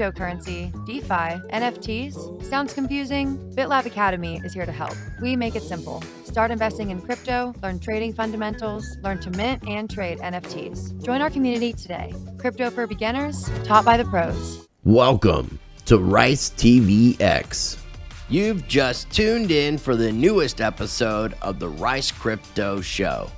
Cryptocurrency, DeFi, NFTs? Sounds confusing? BitLab Academy is here to help. We make it simple. Start investing in crypto, learn trading fundamentals, learn to mint and trade NFTs. Join our community today. Crypto for beginners, taught by the pros. Welcome to Rice TV X. You've just tuned in for the newest episode of the Rice Crypto Show.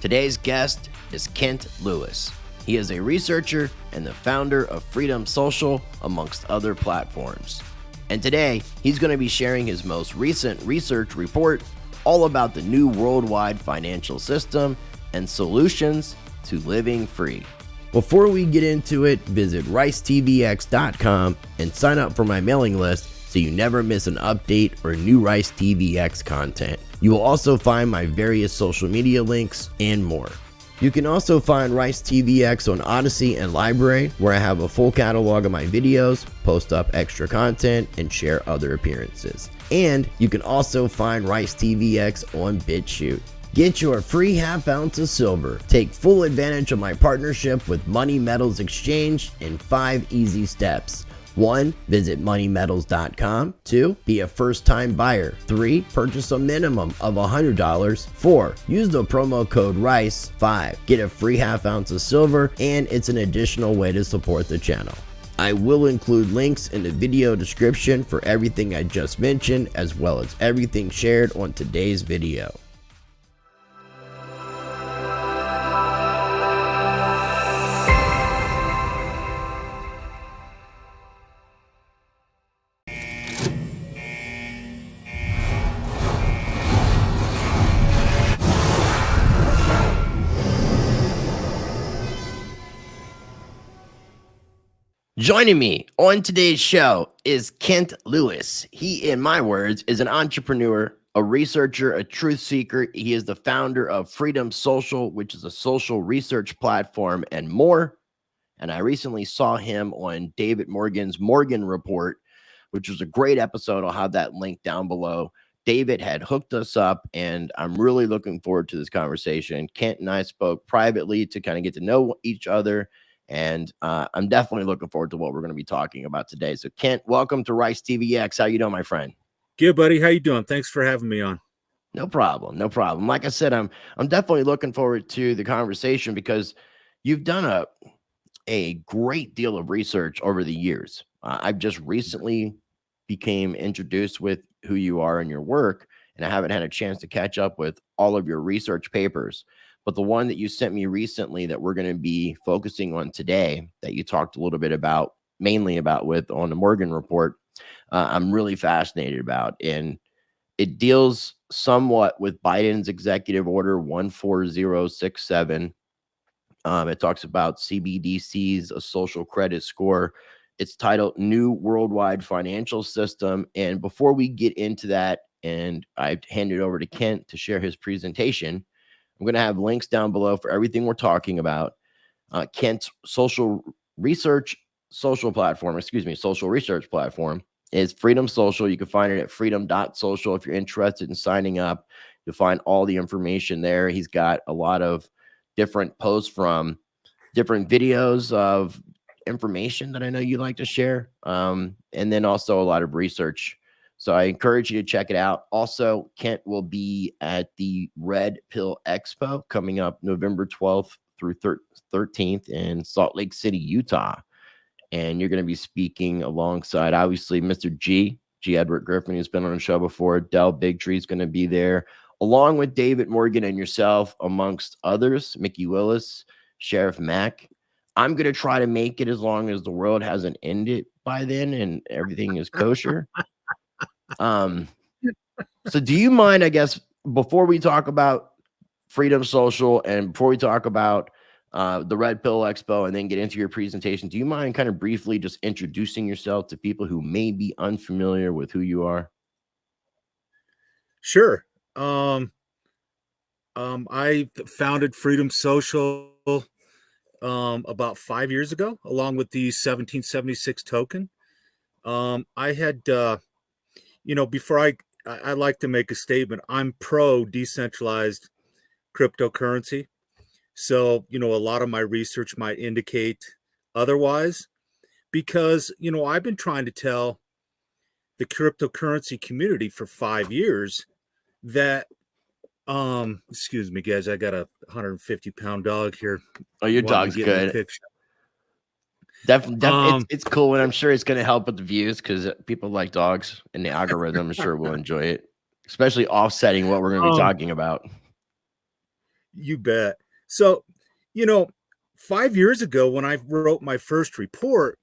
Today's guest is Kent Lewis. He is a researcher and the founder of Freedom Social, amongst other platforms. And today, he's going to be sharing his most recent research report all about the new worldwide financial system and solutions to living free. Before we get into it, visit ricetvx.com and sign up for my mailing list so you never miss an update or new Rice TVX content. You will also find my various social media links and more. You can also find Rice TVX on Odyssey and Library, where I have a full catalog of my videos, post up extra content, and share other appearances. And you can also find Rice TVX on BitChute. Get your free half ounce of silver. Take full advantage of my partnership with Money Metals Exchange in 5 easy steps. 1. Visit moneymetals.com. 2. Be a first-time buyer. 3. Purchase a minimum of $100. 4. Use the promo code RICE. 5. Get a free half ounce of silver, and it's an additional way to support the channel. I will include links in the video description for everything I just mentioned, as well as everything shared on today's video. Joining me on today's show is Kent Lewis. He, in my words, is an entrepreneur, a researcher, a truth seeker. He is the founder of Freedom Social, which is a social research platform, and more. And I recently saw him on David Morgan's Morgan Report, which was a great episode. I'll have that link down below. David had hooked us up, and I'm really looking forward to this conversation. Kent and I spoke privately to kind of get to know each other. And I'm definitely looking forward to what we're going to be talking about today. So, Kent, welcome to Rice TVX. How you doing, my friend? Good, buddy. How you doing? Thanks for having me on. No problem. No problem. Like I said, I'm definitely looking forward to the conversation because you've done a great deal of research over the years. I've just recently became introduced with who you are and your work, and I haven't had a chance to catch up with all of your research papers. But the one that you sent me recently that we're going to be focusing on today, that you talked a little bit about, mainly about with on the Morgan Report, I'm really fascinated about. And it deals somewhat with Biden's Executive Order 14067. It talks about CBDCs, a social credit score. It's titled New Worldwide Financial System. And before we get into that, and I hand it over to Kent to share his presentation, I'm going to have links down below for everything we're talking about. Kent's social research platform is Freedom Social. You can find it at freedom.social. If you're interested in signing up, you'll find all the information there. He's got a lot of different posts from different videos of information that I know you like to share. And then also a lot of research. So I encourage you to check it out. Also, Kent will be at the Red Pill Expo coming up November 12th through 13th in Salt Lake City, Utah. And you're going to be speaking alongside, obviously, Mr. G. Edward Griffin, who's been on the show before. Del Bigtree is going to be there, along with David Morgan and yourself, amongst others, Mickey Willis, Sheriff Mack. I'm going to try to make it as long as the world hasn't ended by then and everything is kosher. So do you mind, I guess, before we talk about Freedom Social and before we talk about the Red Pill Expo and then get into your presentation, do you mind kind of briefly just introducing yourself to people who may be unfamiliar with who you are? Sure. I founded Freedom Social about 5 years ago, along with the 1776 token. I had before I like to make a statement. I'm pro decentralized cryptocurrency. So, a lot of my research might indicate otherwise, because, I've been trying to tell the cryptocurrency community for 5 years that, excuse me, guys, I got a 150-pound dog here. Oh, your wanting dog's to get in the good. picture. It's cool, and I'm sure it's going to help with the views because people like dogs, and the algorithm I'm sure will enjoy it, especially offsetting what we're going to be talking about. You bet. So, 5 years ago when I wrote my first report,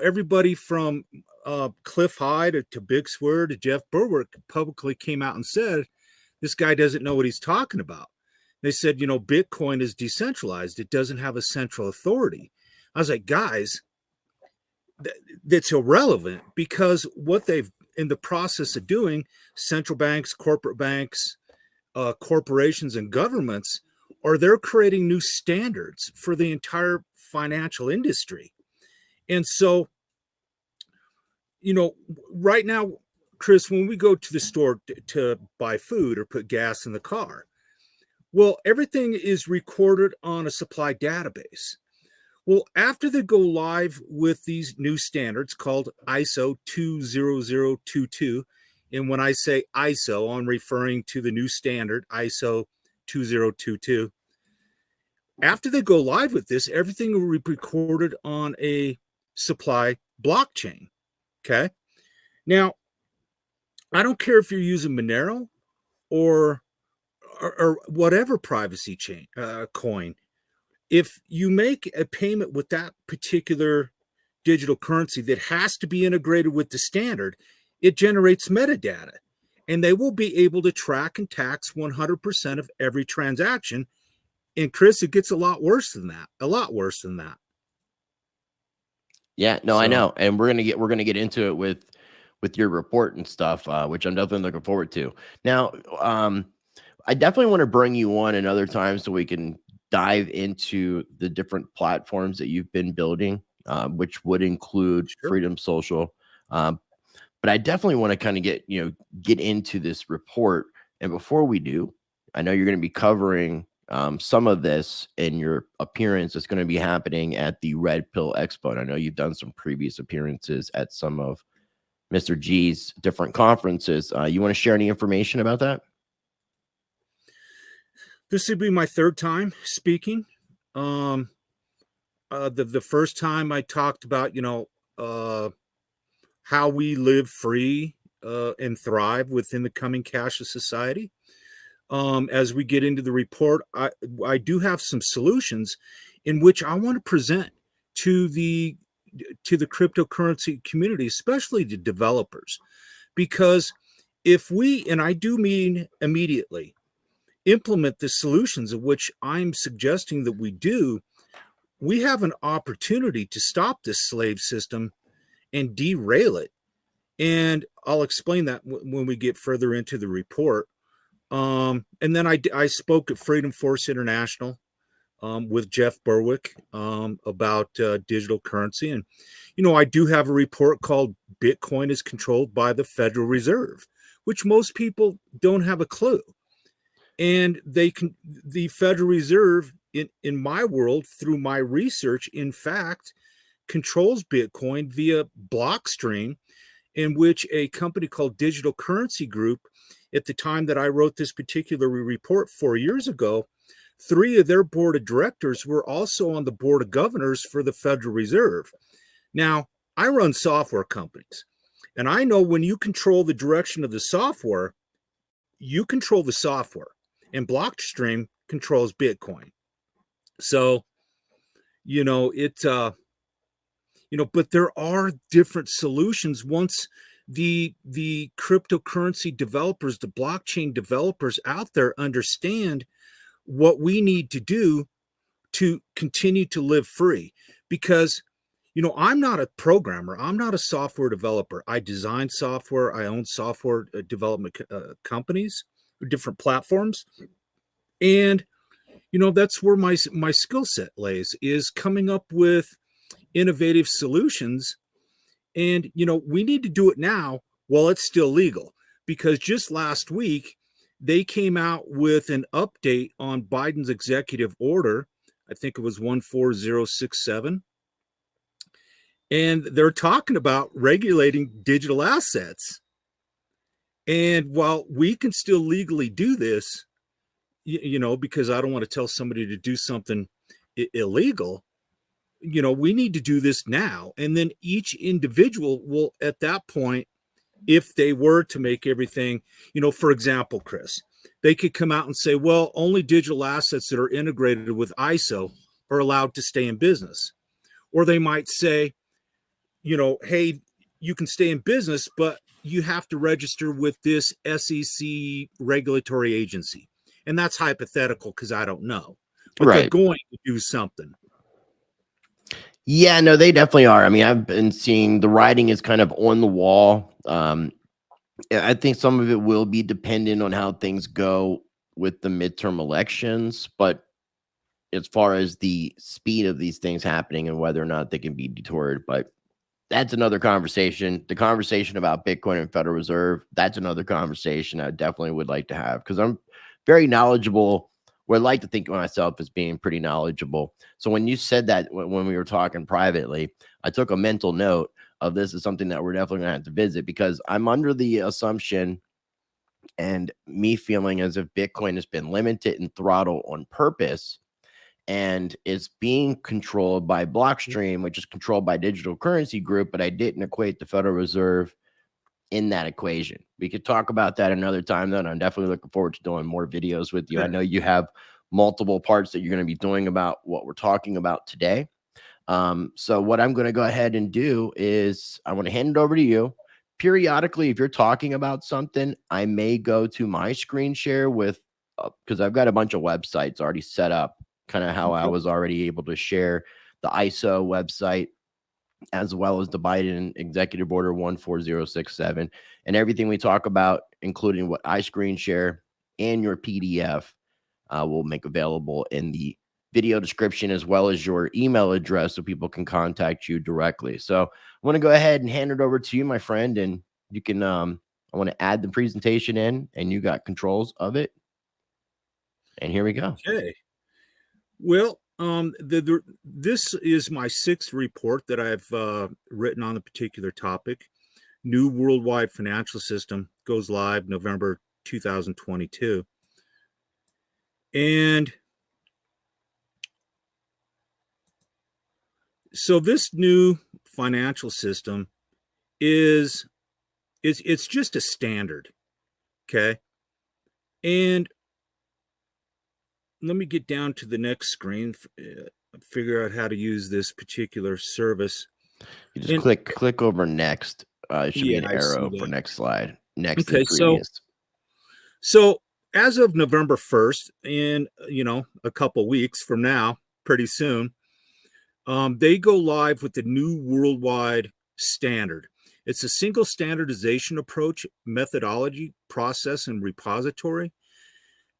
everybody from Cliff High to Big Swear to Jeff Berwick publicly came out and said, this guy doesn't know what he's talking about. They said, Bitcoin is decentralized. It doesn't have a central authority. I was like, guys, that's irrelevant, because what they've in the process of doing, central banks, corporate banks, corporations and governments, are they're creating new standards for the entire financial industry. And so, right now, Chris, when we go to the store to buy food or put gas in the car, well, everything is recorded on a supply database. Well, after they go live with these new standards called ISO 20022, and when I say ISO, I'm referring to the new standard, ISO 2022. After they go live with this, everything will be recorded on a supply blockchain. Okay. Now, I don't care if you're using Monero or whatever privacy chain coin. If you make a payment with that particular digital currency that has to be integrated with the standard, it generates metadata, and they will be able to track and tax 100% of every transaction. And Chris, it gets a lot worse than that. Yeah, no, I know, and we're gonna get into it with your report and stuff, which I'm definitely looking forward to. Now, I definitely want to bring you on another time so we can dive into the different platforms that you've been building, which would include Freedom Social. But I definitely want to kind of get into this report. And before we do, I know you're going to be covering some of this in your appearance that's going to be happening at the Red Pill Expo. And I know you've done some previous appearances at some of Mr. G's different conferences. You want to share any information about that? This would be my third time speaking. The first time I talked about, how we live free and thrive within the coming cashless society. As we get into the report, I do have some solutions in which I want to present to the cryptocurrency community, especially the developers, because if we, and I do mean immediately, implement the solutions of which I'm suggesting that we do, we have an opportunity to stop this slave system and derail it. And I'll explain that when we get further into the report. And then I spoke at Freedom Force International with Jeff Berwick about digital currency. And, I do have a report called Bitcoin is Controlled by the Federal Reserve, which most people don't have a clue. And the Federal Reserve, in my world, through my research, in fact, controls Bitcoin via Blockstream, in which a company called Digital Currency Group, at the time that I wrote this particular report 4 years ago, 3 of their board of directors were also on the board of governors for the Federal Reserve. Now, I run software companies, and I know when you control the direction of the software, you control the software. And Blockstream controls Bitcoin. So, but there are different solutions once the cryptocurrency developers, the blockchain developers out there understand what we need to do to continue to live free. Because, I'm not a programmer. I'm not a software developer. I design software. I own software development companies, different platforms. And, that's where my skill set lays, is coming up with innovative solutions. And, we need to do it now while it's still legal, because just last week, they came out with an update on Biden's executive order. I think it was 14067. And they're talking about regulating digital assets. And while we can still legally do this, because I don't want to tell somebody to do something illegal, we need to do this now. And then each individual will, at that point, if they were to make everything, for example, Chris, they could come out and say, well, only digital assets that are integrated with ISO are allowed to stay in business. Or they might say, hey, you can stay in business, but you have to register with this SEC regulatory agency. And that's hypothetical because I don't know. But Right. they're going to do something. Yeah, no, they definitely are. I mean, I've been seeing the writing is kind of on the wall. I think some of it will be dependent on how things go with the midterm elections, but as far as the speed of these things happening and whether or not they can be deterred, but that's another conversation. The conversation about Bitcoin and Federal Reserve, that's another conversation I definitely would like to have because I'm very knowledgeable. Or I like to think of myself as being pretty knowledgeable. So when you said that when we were talking privately, I took a mental note of this is something that we're definitely going to have to visit because I'm under the assumption and me feeling as if Bitcoin has been limited and throttled on purpose and it's being controlled by Blockstream, which is controlled by Digital Currency Group, but I didn't equate the Federal Reserve in that equation. We could talk about that another time, though, and I'm definitely looking forward to doing more videos with you. Sure. I know you have multiple parts that you're going to be doing about what we're talking about today. So what I'm going to go ahead and do is I want to hand it over to you. Periodically, if you're talking about something, I may go to my screen share with, because I've got a bunch of websites already set up, kind of how I was already able to share the ISO website as well as the Biden Executive Order 14067 and everything we talk about, including what I screen share and your PDF, will make available in the video description as well as your email address so people can contact you directly. So I want to go ahead and hand it over to you, my friend, and you can, I want to add the presentation in and you got controls of it. And here we go. Okay. Well, this is my 6th report that I've written on the particular topic. New worldwide financial system goes live November 2022. And so this new financial system is it's just a standard. Okay. And let me get down to the next screen, figure out how to use this particular service. You just click over next. It should be an arrow for next slide. Next okay, is previous. So as of November 1st, in a couple weeks from now, pretty soon, they go live with the new worldwide standard. It's a single standardization approach, methodology, process, and repository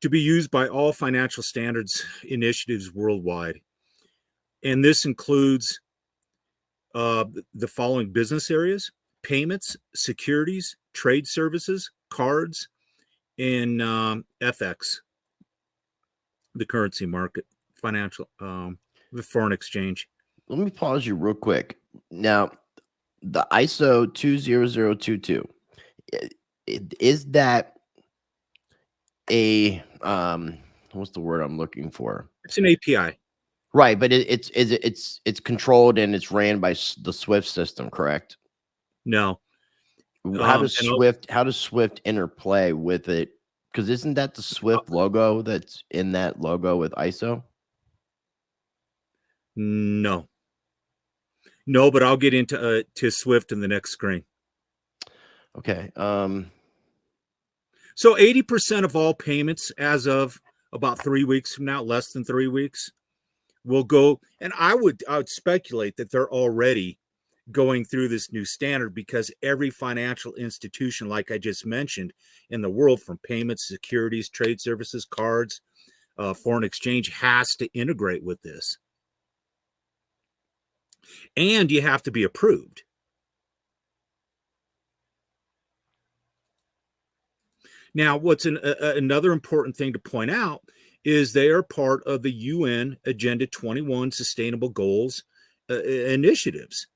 to be used by all financial standards initiatives worldwide. And this includes the following business areas: payments, securities, trade services, cards, and FX, the currency market, financial, the foreign exchange. Let me pause you real quick. Now, the ISO 20022, is that a what's the word I'm looking for? It's an API. Right, but it's controlled and it's ran by the Swift system, correct? No. How does Swift interplay with it? Because isn't that the Swift logo that's in that logo with ISO? No, but I'll get into to Swift in the next screen. Okay. So 80% of all payments as of about 3 weeks from now, less than 3 weeks, will go. And I would speculate that they're already going through this new standard because every financial institution, like I just mentioned, in the world, from payments, securities, trade services, cards, foreign exchange, has to integrate with this. And you have to be approved. Now, what's another important thing to point out is they are part of the UN Agenda 21 Sustainable Goals initiatives.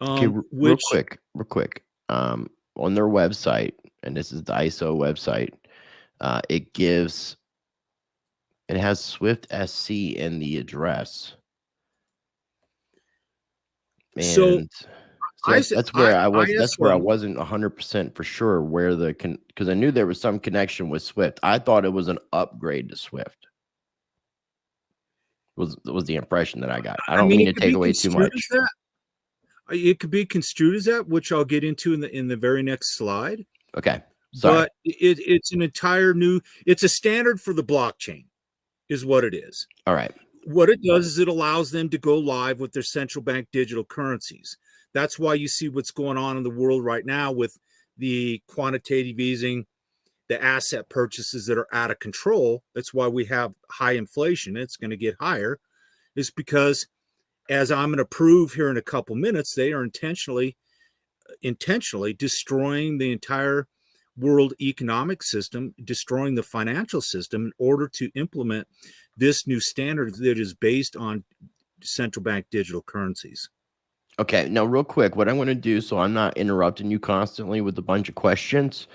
Okay, real which quick, real quick. On their website, and this is the ISO website, it gives it has Swift SC in the address, so and so that's where I was. That's where I ISO. wasn't 100% for sure where the because I knew there was some connection with Swift. I thought it was an upgrade to Swift. Was the impression that I got. I I don't mean, mean it to could take be away too construed as much. that. It could be construed as that, which I'll get into in the very next slide. Okay, sorry. But it's an entire new. It's a standard for the blockchain, is what it is. All right. What it does is it allows them to go live with their central bank digital currencies. That's why you see what's going on in the world right now with the quantitative easing, the asset purchases that are out of control. That's why we have high inflation. It's going to get higher, is because, as I'm going to prove here in a couple minutes, they are intentionally destroying the entire world economic system, destroying the financial system in order to implement this new standard that is based on central bank digital currencies. Okay, now real quick, what I'm going to do so I'm not interrupting you constantly with a bunch of questions.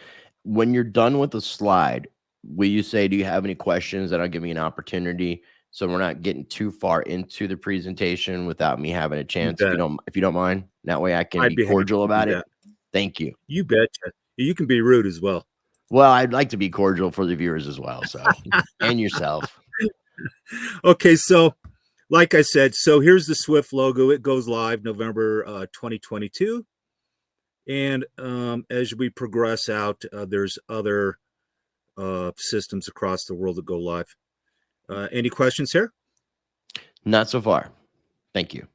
When you're done with the slide, will you say, do you have any questions? That'll give me an opportunity so we're not getting too far into the presentation without me having a You chance. bet. If you don't mind, that way I can I'd be be happy cordial to do about it. that. Thank you. You betcha. You can be rude as well. Well, I'd like to be cordial for the viewers as well. So, and yourself. Okay, so like I said, so here's the Swift logo. It goes live November 2022. And as we progress out, there's other systems across the world that go live. Any questions here? Not so far. Thank you.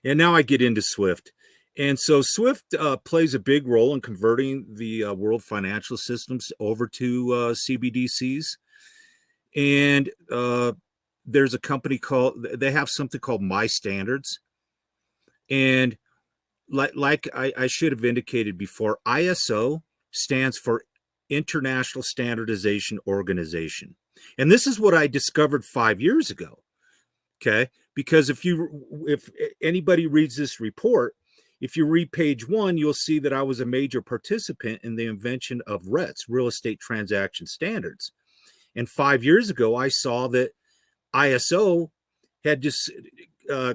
And now I get into Swift. And so Swift plays a big role in converting the world financial systems over to CBDCs. And there's a company they have something called My Standards. And like I should have indicated before, ISO stands for International Standardization Organization. And this is what I discovered 5 years ago. Okay, because if anybody reads this report, if you read page 1, you'll see that I was a major participant in the invention of RETS, Real Estate Transaction Standards. And 5 years ago, I saw that ISO had just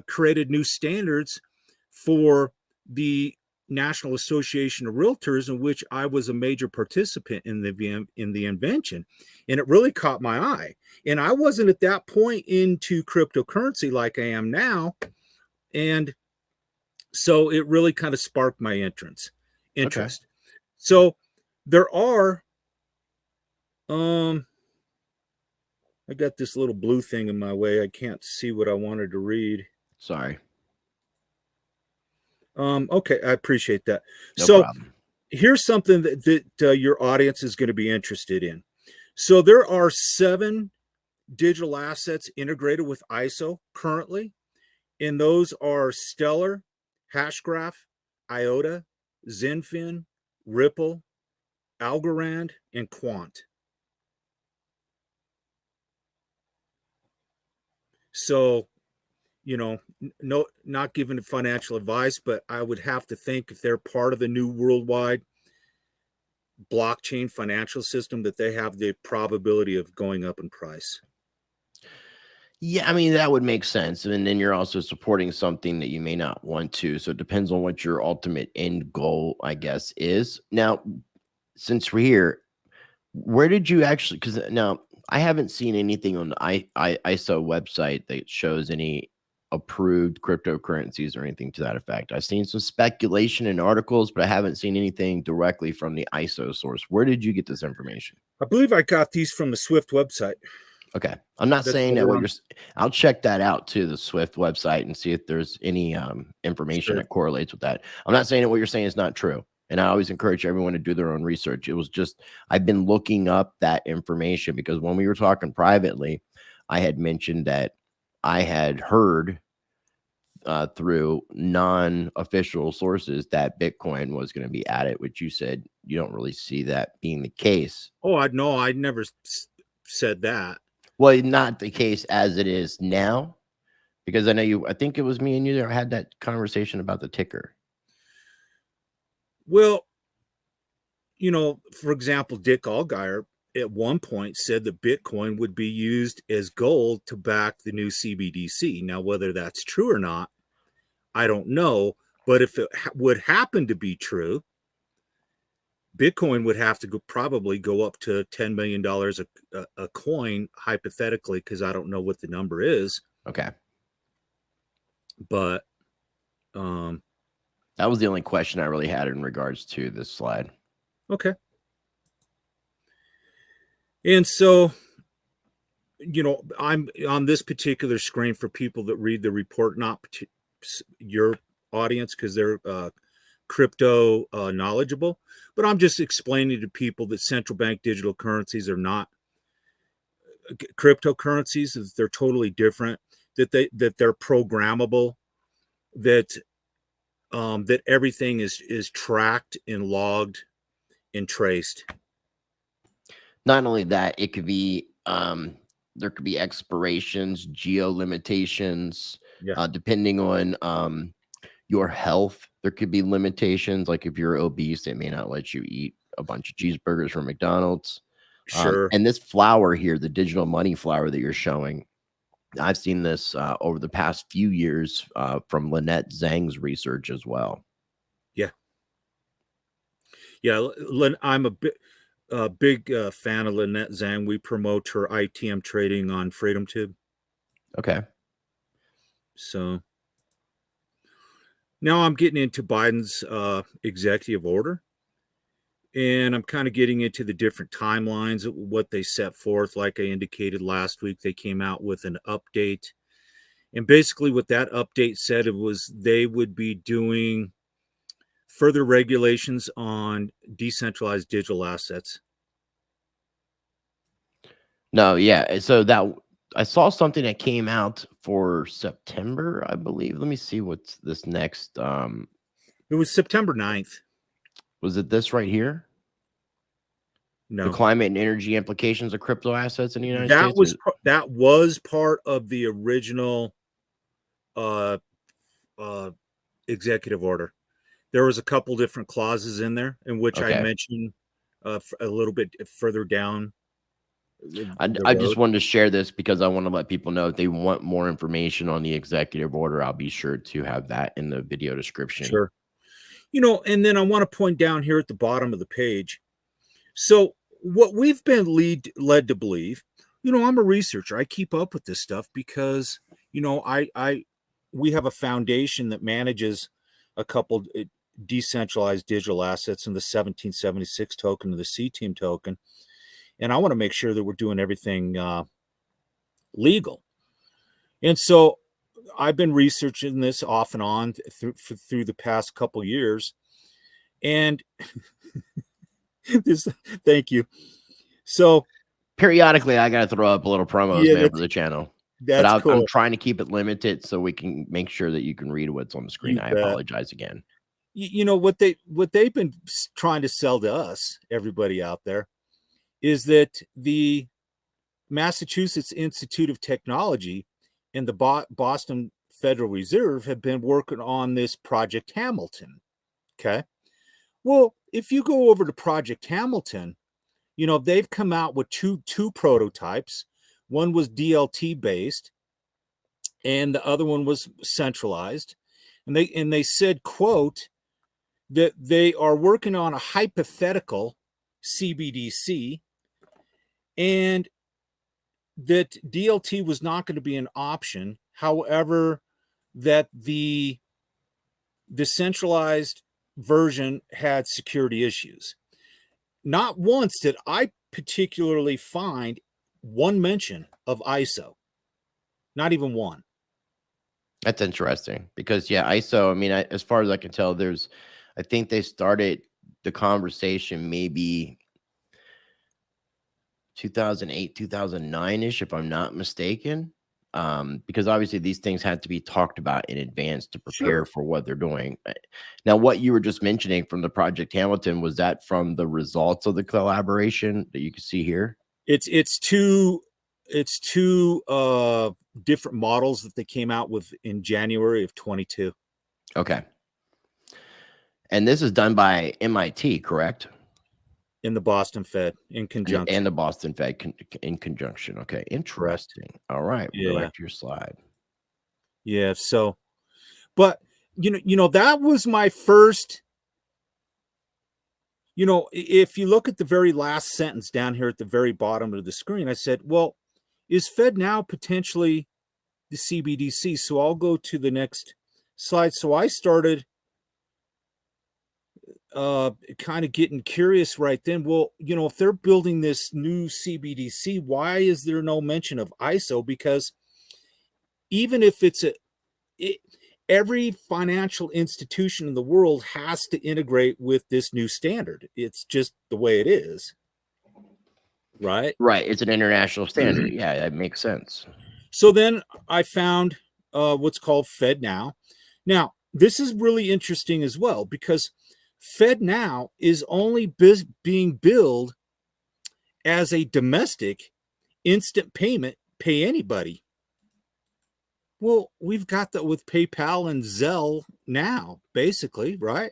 created new standards for the National Association of Realtors, in which I was a major participant in the invention, and it really caught my eye. And I wasn't at that point into cryptocurrency like I am now, and so it really kind of sparked my interest. Okay. So there are, I got this little blue thing in my way. I can't see what I wanted to read. Sorry. Okay, I appreciate that. No problem. Here's something that your audience is going to be interested in. So there are 7 digital assets integrated with ISO currently, and those are Stellar, Hashgraph, IOTA, Zenfin, Ripple, Algorand, and Quant. So, no, not giving financial advice, but I would have to think if they're part of the new worldwide blockchain financial system, that they have the probability of going up in price. Yeah, I mean, that would make sense. And then you're also supporting something that you may not want to. So it depends on what your ultimate end goal, I guess, is. Now, since we're here, where did you actually, because now I haven't seen anything on the ISO website that shows any approved cryptocurrencies or anything to that effect. I've seen some speculation in articles, but I haven't seen anything directly from the ISO source. Where did you get this information? I believe I got these from the Swift website. Okay. I'm not saying that I'll check that out to the Swift website and see if there's any information that correlates with that. I'm not saying that what you're saying is not true. And I always encourage everyone to do their own research. It was just, I've been looking up that information because when we were talking privately, I had mentioned that I had heard through non-official sources that Bitcoin was going to be added, which you said you don't really see that being the case. Oh, I never said that. Well, not the case as it is now, Because I think it was me and you that had that conversation about the ticker. Well, for example, Dick Allgaier at one point said that Bitcoin would be used as gold to back the new CBDC. Now, whether that's true or not, I don't know. But if it would happen to be true, Bitcoin would have to probably go up to $10 million a coin, hypothetically, because I don't know what the number is. Okay. But that was the only question I really had in regards to this slide. Okay. And so, I'm on this particular screen for people that read the report, not your audience, because they're crypto knowledgeable, but I'm just explaining to people that central bank digital currencies are not cryptocurrencies, that they're totally different, that they're programmable, that everything is tracked and logged and traced. Not only that, it could be there could be expirations, geo limitations, depending on your health. There could be limitations, like if you're obese, it may not let you eat a bunch of cheeseburgers from McDonald's. Sure. And this flower here, the digital money flower that you're showing, I've seen this over the past few years from Lynette Zhang's research as well. Yeah. I'm a big fan of Lynette Zhang. We promote her ITM trading on FreedomTube. Okay. So now I'm getting into Biden's executive order, and I'm kind of getting into the different timelines of what they set forth. Like I indicated last week, they came out with an update. And basically what that update said, it was they would be doing further regulations on decentralized digital assets. No, yeah. So that I saw something that came out for September, I believe. Let me see what's this next. It was September 9th. Was it this right here? No. The climate and energy implications of crypto assets in the United States? That was part of the original executive order. There was a couple different clauses in there in which I mentioned a little bit further down. I just wanted to share this because I want to let people know if they want more information on the executive order. I'll be sure to have that in the video description. Sure. And then I want to point down here at the bottom of the page. So what we've been led to believe, I'm a researcher. I keep up with this stuff because, we have a foundation that manages a couple decentralized digital assets in the 1776 token and the C-Team token. And I want to make sure that we're doing everything legal. And so I've been researching this off and on through the past couple years. And thank you. So periodically, I got to throw up a little promos, man, for the channel. That's cool. I'm trying to keep it limited so we can make sure that you can read what's on the screen. I apologize again. What they've been trying to sell to us, everybody out there, is that the Massachusetts Institute of Technology and the Boston Federal Reserve have been working on this Project Hamilton. Okay. Well, if you go over to Project Hamilton, they've come out with two prototypes. One was DLT based and the other one was centralized. And they said, quote, that they are working on a hypothetical CBDC and that DLT was not going to be an option. However, that the decentralized version had security issues. Not once did I particularly find one mention of ISO. Not even one. That's interesting because, ISO, I mean, as far as I can tell, I think they started the conversation maybe 2008, 2009-ish, if I'm not mistaken, because obviously these things had to be talked about in advance to prepare for what they're doing. Now, what you were just mentioning from the Project Hamilton, was that from the results of the collaboration that you can see here? It's two different models that they came out with in January of 22. Okay. And this is done by MIT, correct? In the Boston Fed in conjunction. And the Boston Fed in conjunction. Okay, interesting. All right, we'll go back to your slide. Yeah. So, but that was my first. If you look at the very last sentence down here at the very bottom of the screen, I said, "Well, is FedNow potentially the CBDC?" So I'll go to the next slide. So I started kind of getting curious right then. Well, if they're building this new CBDC, why is there no mention of ISO? Because even if every financial institution in the world has to integrate with this new standard. It's just the way it is. Right? Right. It's an international standard. Yeah, that makes sense. So then I found what's called FedNow. Now, this is really interesting as well, because FedNow is only being billed as a domestic instant payment, pay anybody. Well, we've got that with PayPal and Zelle now, basically, right?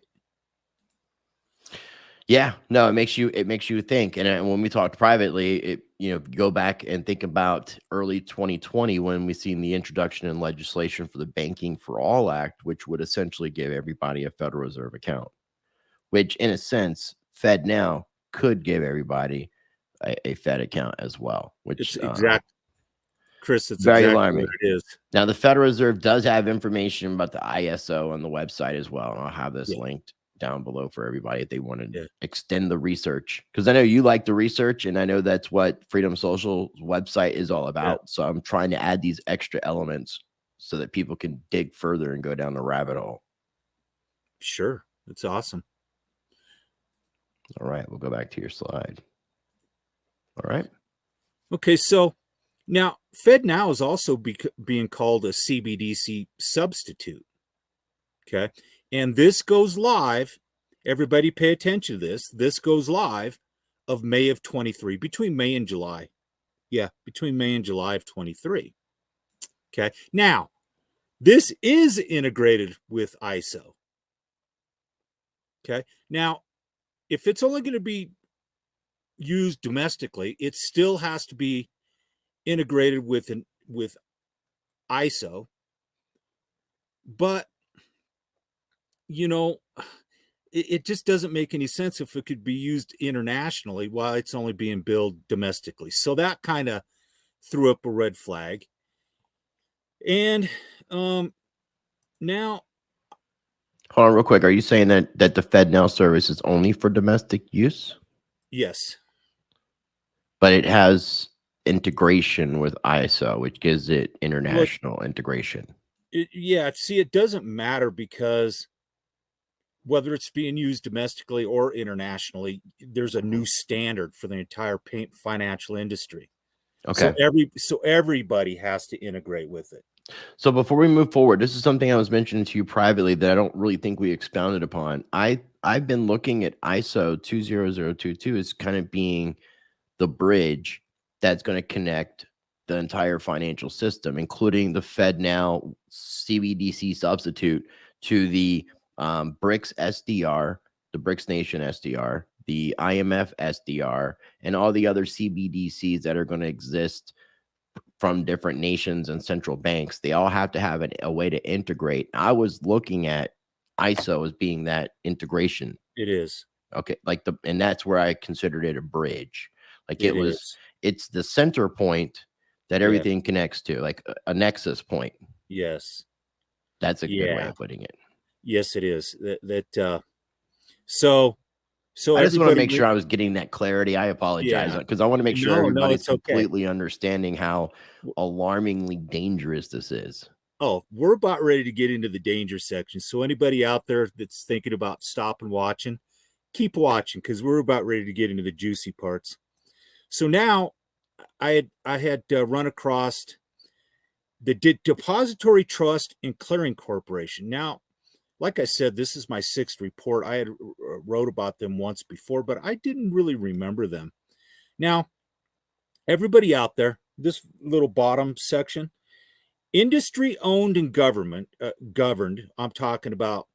Yeah, no, it makes you think. And when we talked privately, go back and think about early 2020 when we seen the introduction in legislation for the Banking for All Act, which would essentially give everybody a Federal Reserve account, which in a sense, FedNow could give everybody a Fed account as well, which Chris, it's very exactly alarming. what it is. Now, the Federal Reserve does have information about the ISO on the website as well. And I'll have this linked down below for everybody if they want to extend the research. Because I know you like the research, and I know that's what Freedom Social's website is all about. So I'm trying to add these extra elements so that people can dig further and go down the rabbit hole. Sure. It's awesome. All right. We'll go back to your slide. All right. Okay. So now FedNow is also being called a CBDC substitute. Okay. And this goes live. Everybody pay attention to this. This goes live of May of 23, between May and July. Yeah, between May and July of 23. Okay. Now, this is integrated with ISO. Okay. Now, if it's only going to be used domestically, it still has to be integrated with ISO. But it just doesn't make any sense if it could be used internationally while it's only being billed domestically. So that kind of threw up a red flag. And now, hold on real quick. Are you saying that the FedNow service is only for domestic use? Yes. But it has integration with ISO, which gives it international integration. See, it doesn't matter, because whether it's being used domestically or internationally, there's a new standard for the entire financial industry. Okay. So everybody has to integrate with it. So before we move forward, this is something I was mentioning to you privately that I don't really think we expounded upon. I've been looking at ISO 20022 as kind of being the bridge that's going to connect the entire financial system, including the FedNow CBDC substitute, to the BRICS SDR, the BRICS Nation SDR, the IMF SDR, and all the other CBDCs that are going to exist from different nations and central banks. They all have to have a way to integrate. I was looking at ISO as being that integration. It is. Okay. And that's where I considered it a bridge. It's the center point that everything connects to, like a nexus point. Yes. That's a good way of putting it. Yes, it is. So I just want to make sure I was getting that clarity. I apologize, because I want to make sure everybody's completely understanding how alarmingly dangerous this is. Oh, we're about ready to get into the danger section. So anybody out there that's thinking about stopping watching, keep watching, because we're about ready to get into the juicy parts. So now I had run across the Depository Trust and Clearing Corporation. Now, like I said, this is my 6th report. I had wrote about them once before, but I didn't really remember them. Now, everybody out there, this little bottom section, Industry owned and governed. I'm talking about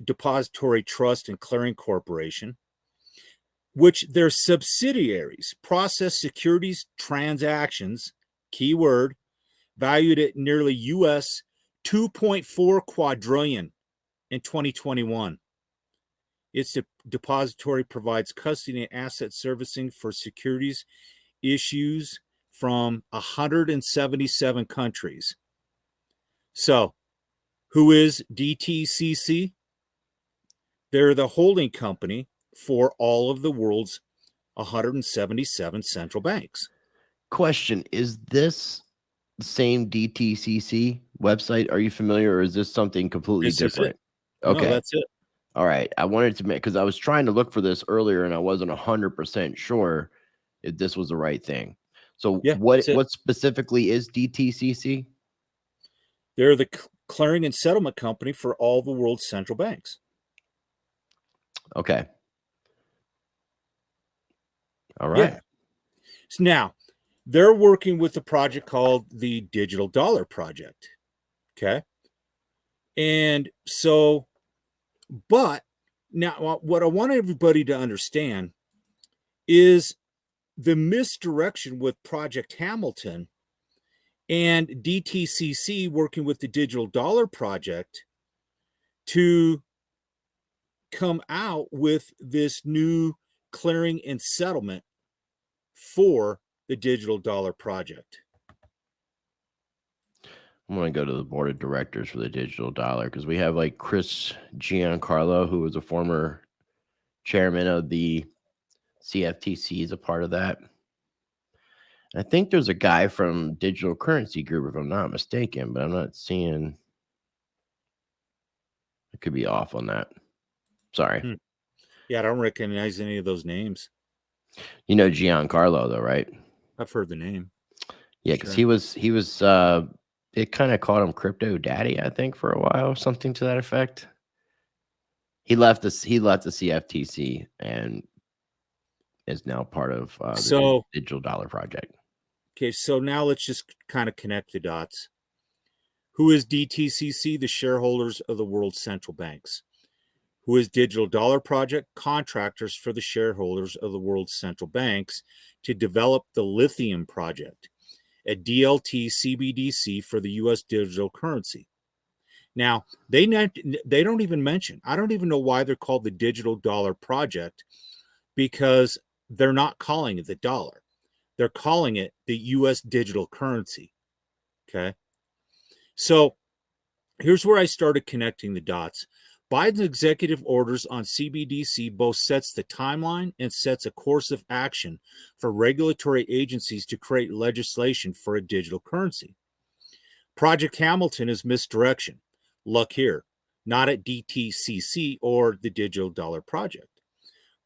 Depository Trust and Clearing Corporation, which their subsidiaries process securities transactions, keyword, valued at nearly US 2.4 quadrillion in 2021. Its depository provides custody and asset servicing for securities issues from 177 countries. So, who is DTCC? They're the holding company for all of the world's 177 central banks. Question, is this the same DTCC website? Are you familiar, or is this something completely This is it. different? No, Okay. that's it. All right. I wanted to make, because I was trying to look for this earlier and I wasn't 100% sure if this was the right thing. So Yeah, what that's it. what specifically is DTCC? They're the clearing and settlement company for all the world's central banks. Okay. All right. Yeah. So now, they're working with a project called the Digital Dollar Project. Okay. And so, but now what I want everybody to understand is the misdirection with Project Hamilton and DTCC working with the Digital Dollar Project to come out with this new clearing and settlement for the Digital Dollar Project. I'm going to go to the board of directors for the Digital Dollar, because we have like Chris Giancarlo, who was a former chairman of the CFTC, is a part of that. I think there's a guy from Digital Currency Group, if I'm not mistaken, but I'm not seeing. I could be off on that. Sorry. Yeah, I don't recognize any of those names. You know Giancarlo, though, right? I've heard the name. Yeah, because Sure. he was it kind of called him Crypto Daddy, I think, for a while, something to that effect. He left the CFTC and is now part of the So, Digital Dollar Project. okay, so now let's just kind of connect the dots. Who is DTCC? The shareholders of the world's central banks. Who is Digital Dollar Project? Contractors for the shareholders of the world's central banks to develop the Lithium Project, a DLT CBDC for the US digital currency. Now, they don't even mention, I don't even know why they're called the Digital Dollar Project, because they're not calling it the dollar. They're calling it the US digital currency. Okay. So here's where I started connecting the dots. Biden's executive orders on CBDC both sets the timeline and sets a course of action for regulatory agencies to create legislation for a digital currency. Project Hamilton is misdirection. Look here, not at DTCC or the Digital Dollar Project.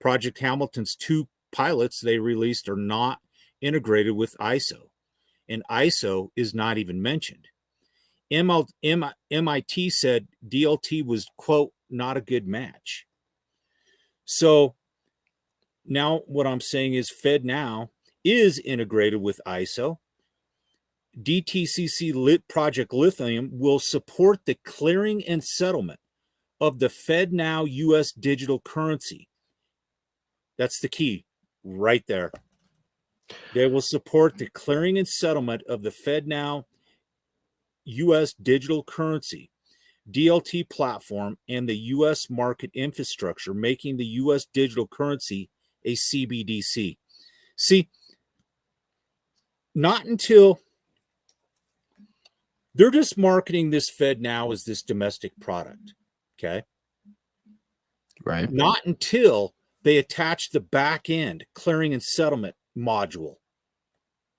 Project Hamilton's two pilots they released are not integrated with ISO, and ISO is not even mentioned. MIT said DLT was, quote, not a good match. So now what I'm saying is FedNow is integrated with ISO. DTCC Project Lithium will support the clearing and settlement of the FedNow US digital currency. That's the key right there. They will support the clearing and settlement of the FedNow US digital currency, DLT platform, and the US market infrastructure, making the US digital currency a CBDC. See, not until they're just marketing this FedNow as this domestic product, okay? Right. Not until they attach the back end clearing and settlement module,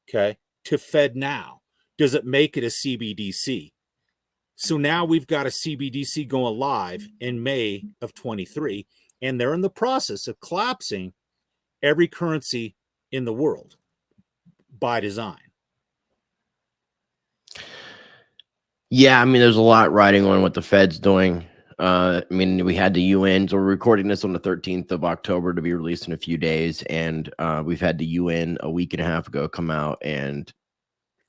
okay, to FedNow does it make it a CBDC. So now we've got a CBDC going live in May of 23, and they're in the process of collapsing every currency in the world by design. Yeah, I mean, there's a lot riding on what the Fed's doing. I mean, we had the UN, so we're recording this on the 13th of October to be released in a few days, and we've had the UN a week and a half ago come out and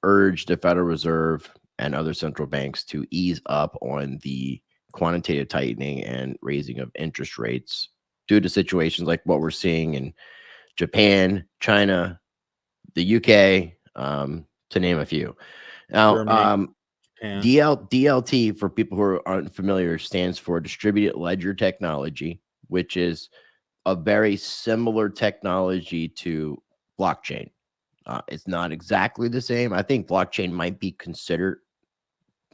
urge the Federal Reserve and other central banks to ease up on the quantitative tightening and raising of interest rates due to situations like what we're seeing in Japan, China, the UK, to name a few. Now, Germany, Japan. DLT, for people who aren't familiar, stands for Distributed Ledger Technology, which is a very similar technology to blockchain. It's not exactly the same. I think blockchain might be considered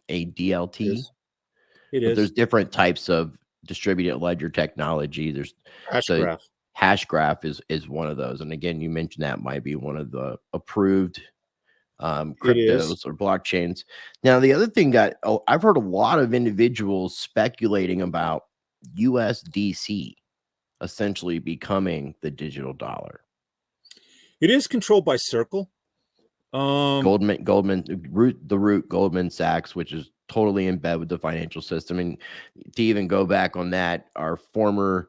a DLT, It but there's is. different types of distributed ledger technology. There's Hash so graph. Hashgraph is one of those, and again, you mentioned that might be one of the approved It is. cryptos or blockchains. Now, the other thing that I've heard a lot of individuals speculating about USDC essentially becoming the digital dollar. It is controlled by Circle. Goldman Sachs, which is totally in bed with the financial system. And to even go back on that, our former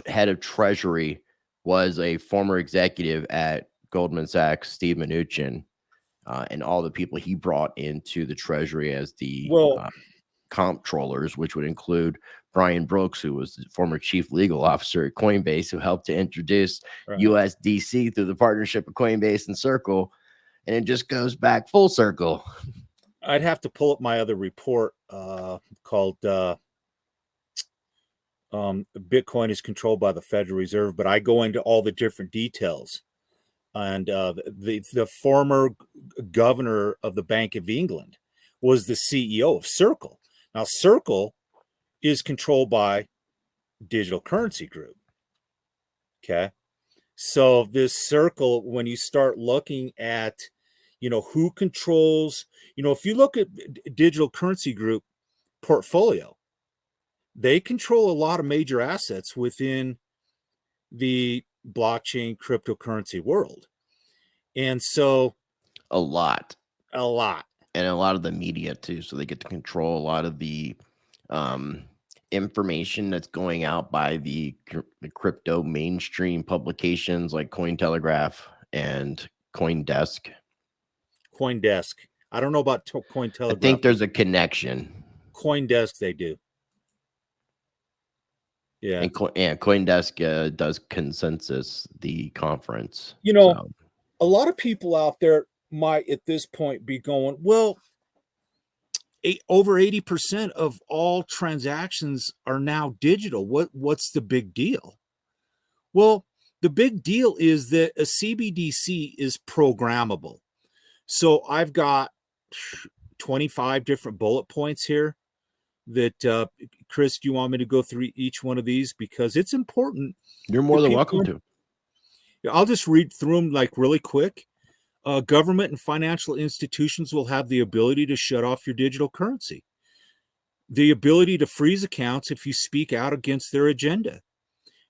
head of treasury was a former executive at Goldman Sachs, Steve Mnuchin, and all the people he brought into the treasury as the comptrollers, which would include Brian Brooks, who was the former chief legal officer at Coinbase, who helped to introduce USDC through the partnership of Coinbase and Circle. And it just goes back full circle. I'd have to pull up my other report called Bitcoin is controlled by the Federal Reserve, but I go into all the different details. And the former governor of the Bank of England was the CEO of Circle. Now, Circle is controlled by Digital Currency Group. Okay. So this Circle, when you start looking at, who controls, if you look at Digital Currency Group portfolio, they control a lot of major assets within the blockchain cryptocurrency world. And so a lot. And a lot of the media too. So they get to control a lot of the information that's going out by the crypto mainstream publications like Cointelegraph and CoinDesk. I don't know about Cointelegraph. I think there's a connection. CoinDesk, they do. Yeah. And CoinDesk does Consensus, the conference. A lot of people out there might at this point be going, well, over 80% of all transactions are now digital. What's the big deal? Well, the big deal is that a CBDC is programmable. So I've got 25 different bullet points here that, Chris, do you want me to go through each one of these? Because it's important. You're more than welcome to. I'll just read through them like really quick. Government and financial institutions will have the ability to shut off your digital currency. The ability to freeze accounts if you speak out against their agenda.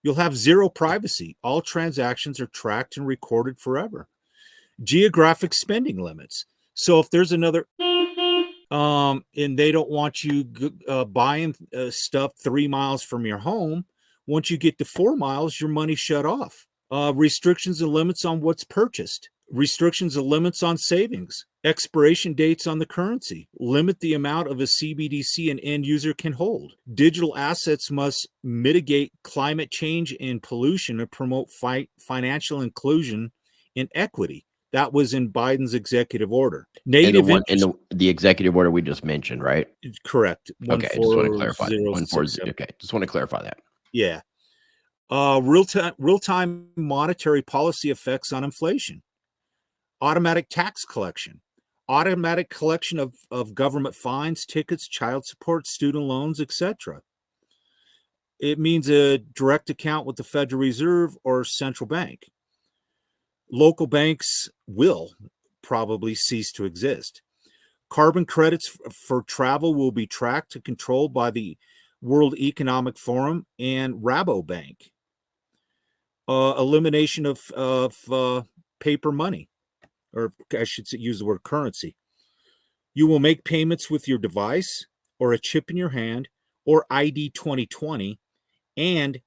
You'll have zero privacy. All transactions are tracked and recorded forever. Geographic spending limits. So if there's another and they don't want you buying stuff 3 miles from your home, once you get to 4 miles, your money's shut off. Restrictions and limits on what's purchased. Restrictions and limits on savings. Expiration dates on the currency. Limit the amount of a CBDC an end user can hold. Digital assets must mitigate climate change and pollution and promote financial inclusion and equity. That was in Biden's executive order. In the executive order we just mentioned, right? Correct. Okay, just want to clarify. 140. Okay, just want to clarify that. Yeah. Real-time monetary policy effects on inflation. Automatic tax collection. Automatic collection of government fines, tickets, child support, student loans, etc. It means a direct account with the Federal Reserve or central bank. Local banks will probably cease to exist. Carbon credits for travel will be tracked and controlled by the World Economic Forum and Rabobank. Elimination of paper money, or I should use the word currency. You will make payments with your device or a chip in your hand or ID 2020 and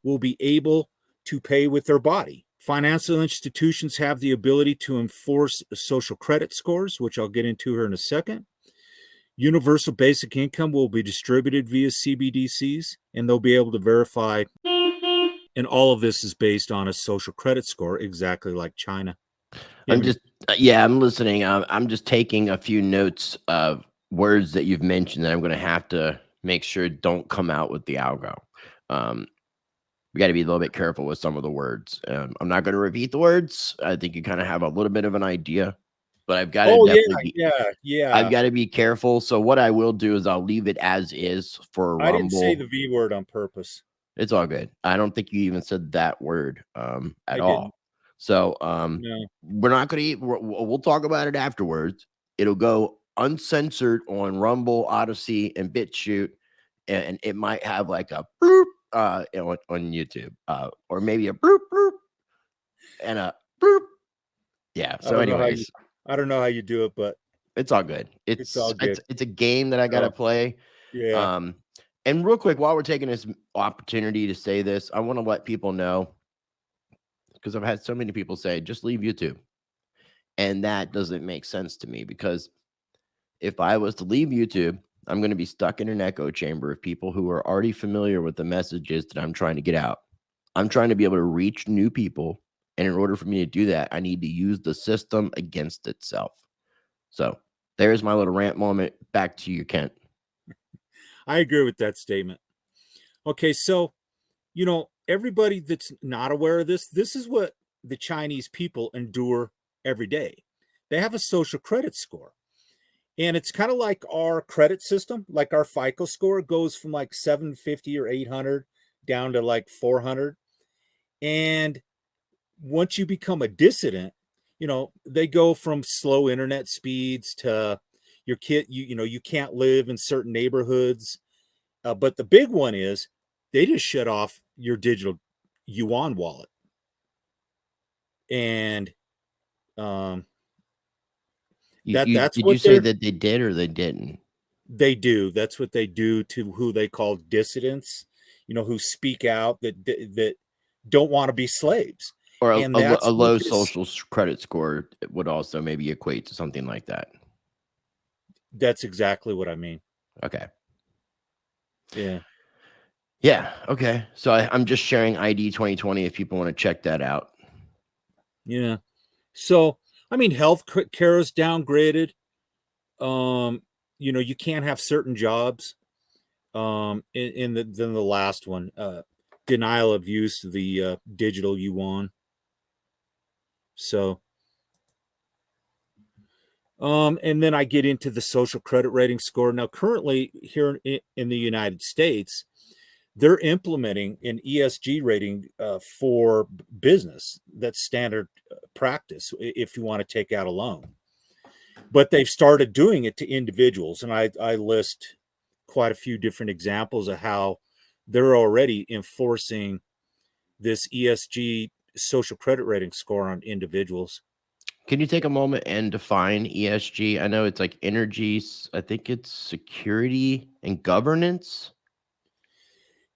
will be able to pay with their body. Financial institutions have the ability to enforce social credit scores, which I'll get into here in a second. Universal basic income will be distributed via CBDCs, and they'll be able to verify. And all of this is based on a social credit score, exactly like China. I'm just, yeah, I'm listening. I'm just taking a few notes of words that you've mentioned that I'm going to have to make sure don't come out with the algo. We got to be a little bit careful with some of the words. I'm not going to repeat the words. I think you kind of have a little bit of an idea, but I've got to definitely be, I've got to be careful. So what I will do is I'll leave it as is for a I didn't say Rumble. the V word on purpose. It's all good. I don't think you even said that word at all. So No. we're not going to we'll talk about it afterwards. It'll go uncensored on Rumble, Odyssey, and BitChute, and it might have like a bloop on YouTube, or maybe a bloop bloop and a bloop. Yeah. So anyways, I don't know how you do it, but it's all good. It's all good. It's a game that I got to play. Yeah. And real quick, while we're taking this opportunity to say this, I want to let people know, because I've had so many people say, just leave YouTube. And that doesn't make sense to me, because if I was to leave YouTube, I'm going to be stuck in an echo chamber of people who are already familiar with the messages that I'm trying to get out. I'm trying to be able to reach new people. And in order for me to do that, I need to use the system against itself. So there's my little rant moment. Back to you, Kent. I agree with that statement. Okay, so, everybody that's not aware of this is what the Chinese people endure every day. They have a social credit score. And it's kind of like our credit system, like our FICO score goes from like 750 or 800 down to like 400. And once you become a dissident, they go from slow internet speeds to your kid, you can't live in certain neighborhoods. But the big one is they just shut off your digital yuan wallet. And did you say that they did or they didn't? They do. That's what they do to who they call dissidents, who speak out that don't want to be slaves. Or And a low social credit score would also maybe equate to something like that. That's exactly what I mean. Okay. Yeah. Yeah. Okay. So I'm just sharing ID 2020 if people want to check that out. Yeah. So, health care is downgraded. You can't have certain jobs. In the last one, denial of use of the digital yuan. So, and then I get into the social credit rating score. Now, currently here in the United States, they're implementing an ESG rating for business. That's standard practice if you want to take out a loan. But they've started doing it to individuals. And I list quite a few different examples of how they're already enforcing this ESG social credit rating score on individuals. Can you take a moment and define ESG? I know it's like energy. I think it's security and governance.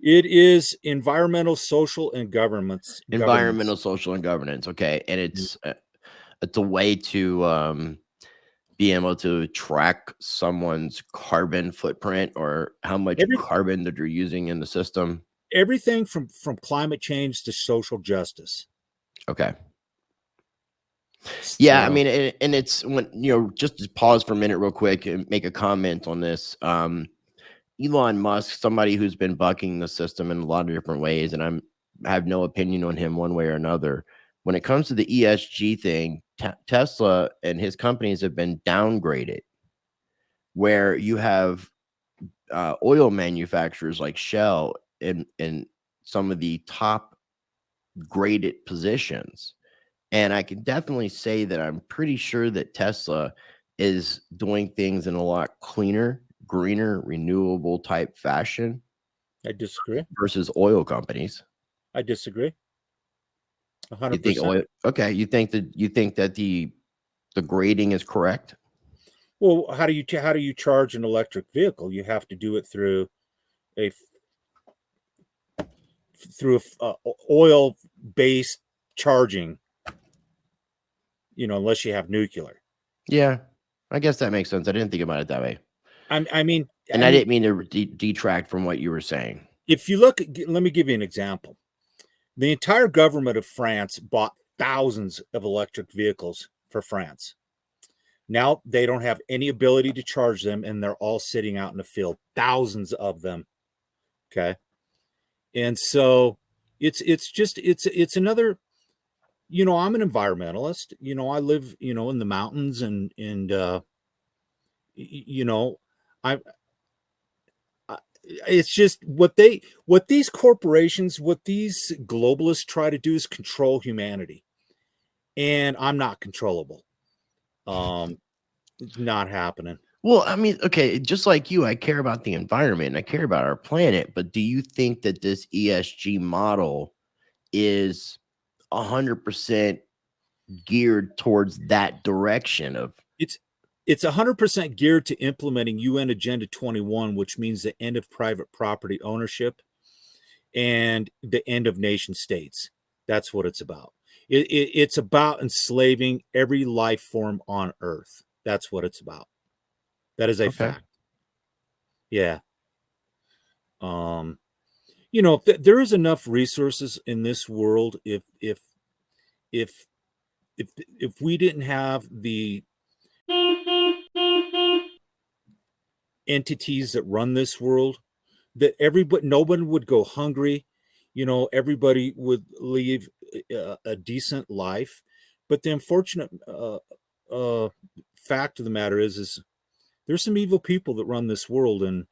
It is environmental, social, and governance. Environmental, social, and governance. Okay. And it's a way to be able to track someone's carbon footprint or how much carbon that you're using in the system. Everything from climate change to social justice. Okay. Yeah, I mean, and it's when, just to pause for a minute real quick and make a comment on this. Elon Musk, somebody who's been bucking the system in a lot of different ways, and I have no opinion on him one way or another. When it comes to the ESG thing, Tesla and his companies have been downgraded, where you have oil manufacturers like Shell in some of the top graded positions. And I can definitely say that I'm pretty sure that Tesla is doing things in a lot cleaner, greener, renewable type fashion. I disagree. Versus oil companies. I disagree. 100%. You think oil? Okay, you think that the grading is correct? Well, how do you charge an electric vehicle? You have to do it through a oil-based charging, unless you have nuclear. Yeah, I guess that makes sense. I didn't think about it that way. I mean, And I didn't mean to detract from what you were saying. if you look, let me give you an example. The entire government of France bought thousands of electric vehicles for France. Now they don't have any ability to charge them, and they're all sitting out in the field, thousands of them. Okay. And so it's another, I'm an environmentalist. I live, in the mountains, and I it's just what these corporations, what these globalists try to do is control humanity. And I'm not controllable. It's not happening. Well, I mean, okay, just like you, I care about the environment and I care about our planet, but do you think that this ESG model is 100% geared towards that direction of It's 100% geared to implementing UN Agenda 21, which means the end of private property ownership and the end of nation states. That's what it's about. It's about enslaving every life form on Earth. That's what it's about. That is a fact. Yeah. There is enough resources in this world. If we didn't have the entities that run this world, that no one would go hungry. Everybody would leave a decent life. But the unfortunate fact of the matter is there's some evil people that run this world, and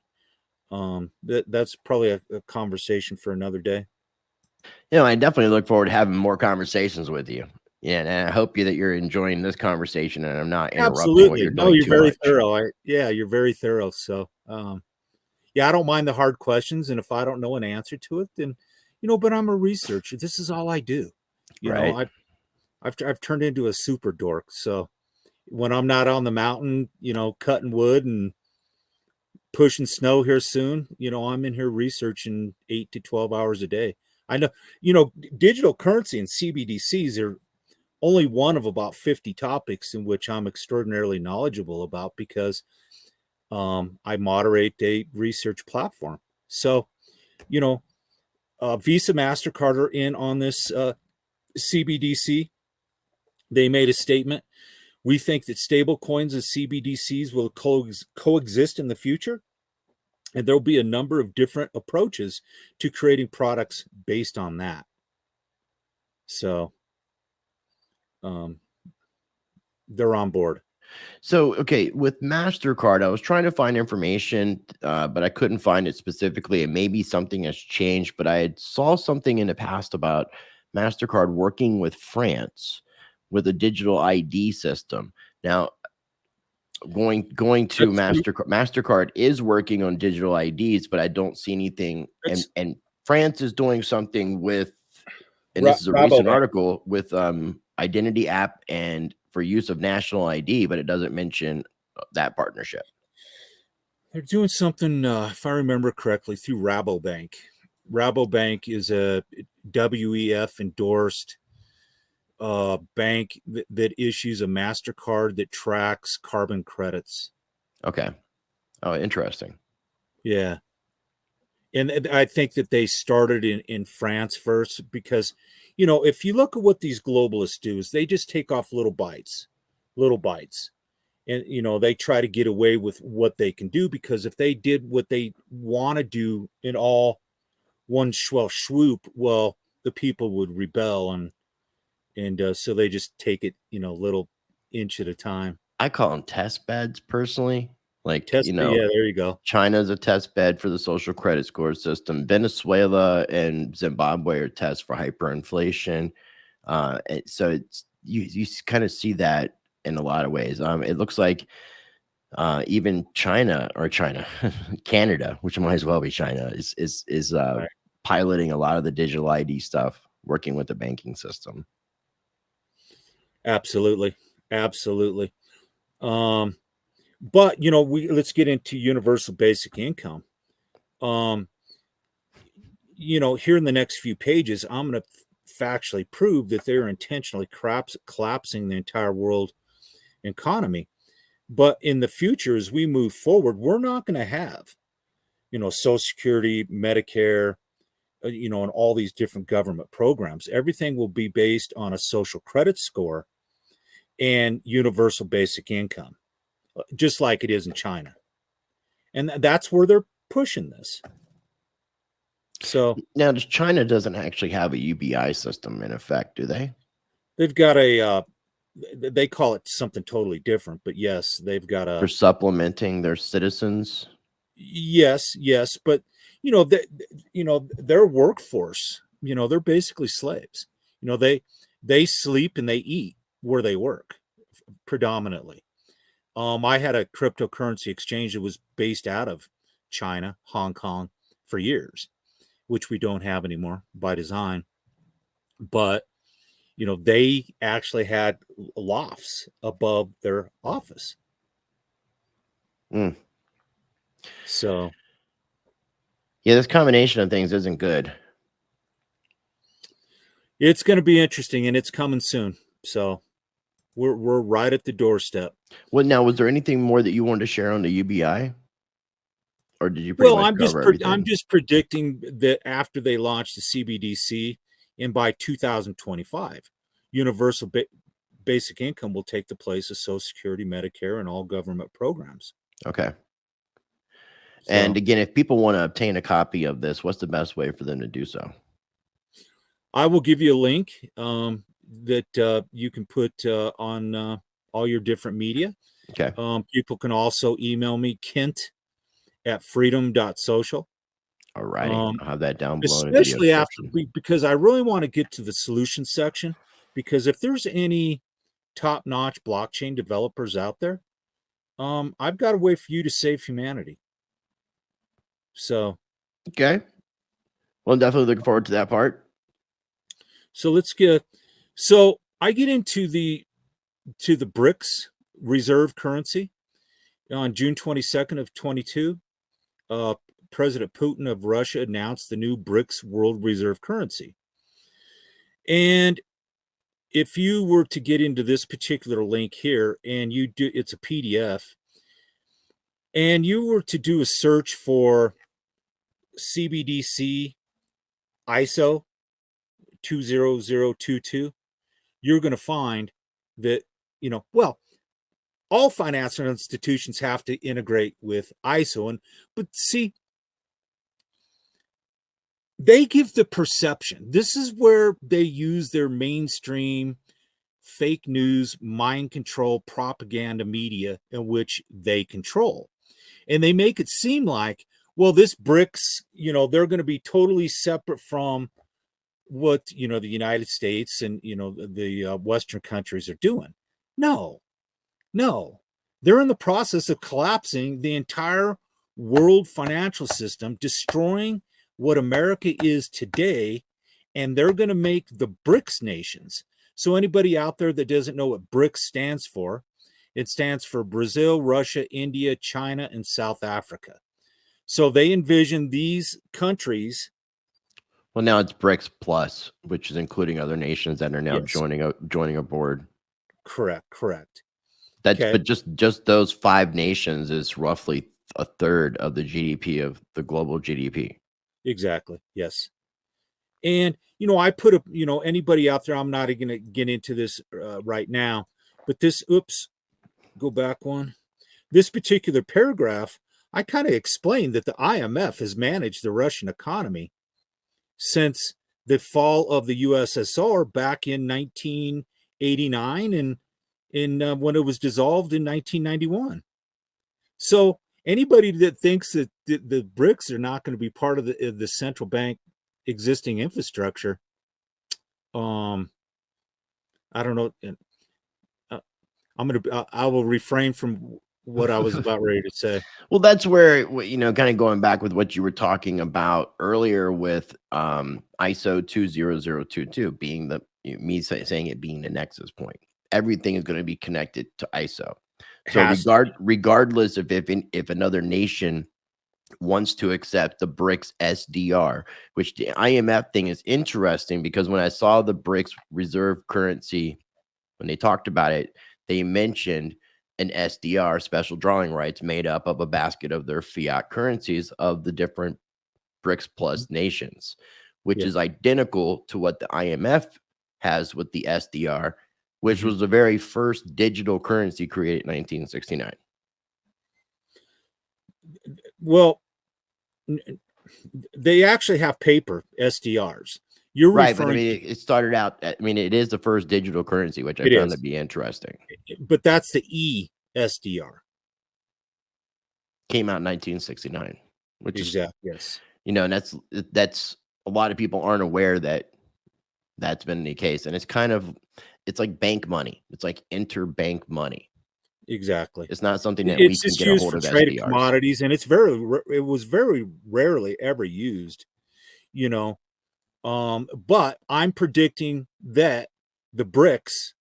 that's probably a conversation for another day. I definitely look forward to having more conversations with you. Yeah, and I hope that you're enjoying this conversation, and I'm not interrupting Absolutely. what you're No, doing. you're too very much. thorough. You're very thorough. So, I don't mind the hard questions, and if I don't know an answer to it, then but I'm a researcher. This is all I do. Right. I've turned into a super dork. So when I'm not on the mountain, cutting wood and pushing snow here soon, I'm in here researching 8 to 12 hours a day. I know, digital currency and CBDCs are only one of about 50 topics in which I'm extraordinarily knowledgeable about, because I moderate a research platform. So, Visa, Mastercard are in on this CBDC. They made a statement. We think that stable coins and CBDCs will coexist in the future, and there'll be a number of different approaches to creating products based on that. So, they're on board. So, okay, with Mastercard, I was trying to find information, but I couldn't find it specifically. And maybe something has changed, but I had saw something in the past about Mastercard working with France with a digital ID system. Now, going to Mastercard is working on digital IDs, but I don't see anything. And France is doing something with, and this is a recent article, with identity app and for use of national ID, but it doesn't mention that partnership. They're doing something, if I remember correctly, through Rabobank. Rabobank is a WEF endorsed bank that issues a MasterCard that tracks carbon credits. Okay. Oh, interesting. Yeah. And I think that they started in France first, because, if you look at what these globalists do, is they just take off little bites. And, they try to get away with what they can do, because if they did what they want to do in all one swoop, well, the people would rebel. And so they just take it, little inch at a time. I call them test beds personally. Like, yeah, there you go. China's a test bed for the social credit score system. Venezuela and Zimbabwe are tests for hyperinflation. So it's you kind of see that in a lot of ways. It looks like even Canada, which might as well be China, is Right. piloting a lot of the digital ID stuff, working with the banking system. Absolutely. But let's get into universal basic income. Here in the next few pages, I'm going to factually prove that they're intentionally collapsing the entire world economy. But in the future, as we move forward, we're not going to have, Social Security, Medicare, and all these different government programs. Everything will be based on a social credit score and universal basic income, just like it is in China. And that's where they're pushing this. So now, China doesn't actually have a UBI system in effect, do they? they've got they call it something totally different, but yes, they've got They're supplementing their citizens. Yes, but their workforce, they're basically slaves. They sleep and they eat where they work predominantly. I had a cryptocurrency exchange that was based out of China, Hong Kong for years, which we don't have anymore by design. But they actually had lofts above their office. So yeah, this combination of things isn't good. It's going to be interesting, and it's coming soon. So we're right at the doorstep. Well, now, was there anything more that you wanted to share on the UBI, or did you pretty much cover everything? I'm just predicting that after they launch the CBDC, and by 2025, universal basic income will take the place of Social Security, Medicare, and all government programs. Okay. And again, if people want to obtain a copy of this, what's the best way for them to do so? I will give you a link that you can put on all your different media. Okay. People can also email me, kent@freedom.social. All right. I'll have that down below. Especially because I really want to get to the solution section, because if there's any top-notch blockchain developers out there, I've got a way for you to save humanity. So, okay. Well, I'm definitely looking forward to that part. So I get into the BRICS reserve currency on June 22nd of 22. President Putin of Russia announced the new BRICS world reserve currency. And if you were to get into this particular link here, and it's a PDF, and you were to do a search for CBDC ISO 20022, you're going to find that, all financial institutions have to integrate with ISO. But see, they give the perception. This is where they use their mainstream fake news, mind control, propaganda media in which they control. And they make it seem like, well, this BRICS, they're going to be totally separate from what, the United States and, the Western countries are doing. No, they're in the process of collapsing the entire world financial system, destroying what America is today, and they're going to make the BRICS nations. So anybody out there that doesn't know what BRICS stands for, it stands for Brazil, Russia, India, China, and South Africa. So they envision these countries. Well, now it's BRICS Plus, which is including other nations that are now joining aboard. Correct. That's okay. But just those 5 nations is roughly a third of the GDP of the global GDP. Exactly. Yes. And, I put anybody out there, I'm not going to get into this right now, but go back one. This particular paragraph, I kind of explained that the IMF has managed the Russian economy since the fall of the USSR back in 1989 and when it was dissolved in 1991. So anybody that thinks that the BRICS are not going to be part of the central bank existing infrastructure, I don't know. I will refrain from what I was about ready to say. Well, that's where, kind of going back with what you were talking about earlier with ISO 20022 being me saying it being the nexus point. Everything is going to be connected to ISO. So regardless of if another nation wants to accept the BRICS SDR, which the IMF thing is interesting because when I saw the BRICS reserve currency, when they talked about it, they mentioned an SDR, special drawing rights, made up of a basket of their fiat currencies of the different BRICS plus nations, which Yeah. is identical to what the IMF has with the SDR, which Mhm. was the very first digital currency created in 1969. Well, they actually have paper SDRs. You're Right, but I referring mean, it started out. I mean, it is the first digital currency, which I it found to is, be interesting. but that's the ESDR. Came out in 1969, which is, Exactly. Yes. and that's a lot of people aren't aware that that's been the case, and it's like bank money. It's like interbank money. Exactly. It's not something that we It's can just get a used hold for of traded SDRs. commodities, and it was very rarely ever used, you know. But I'm predicting that the BRICS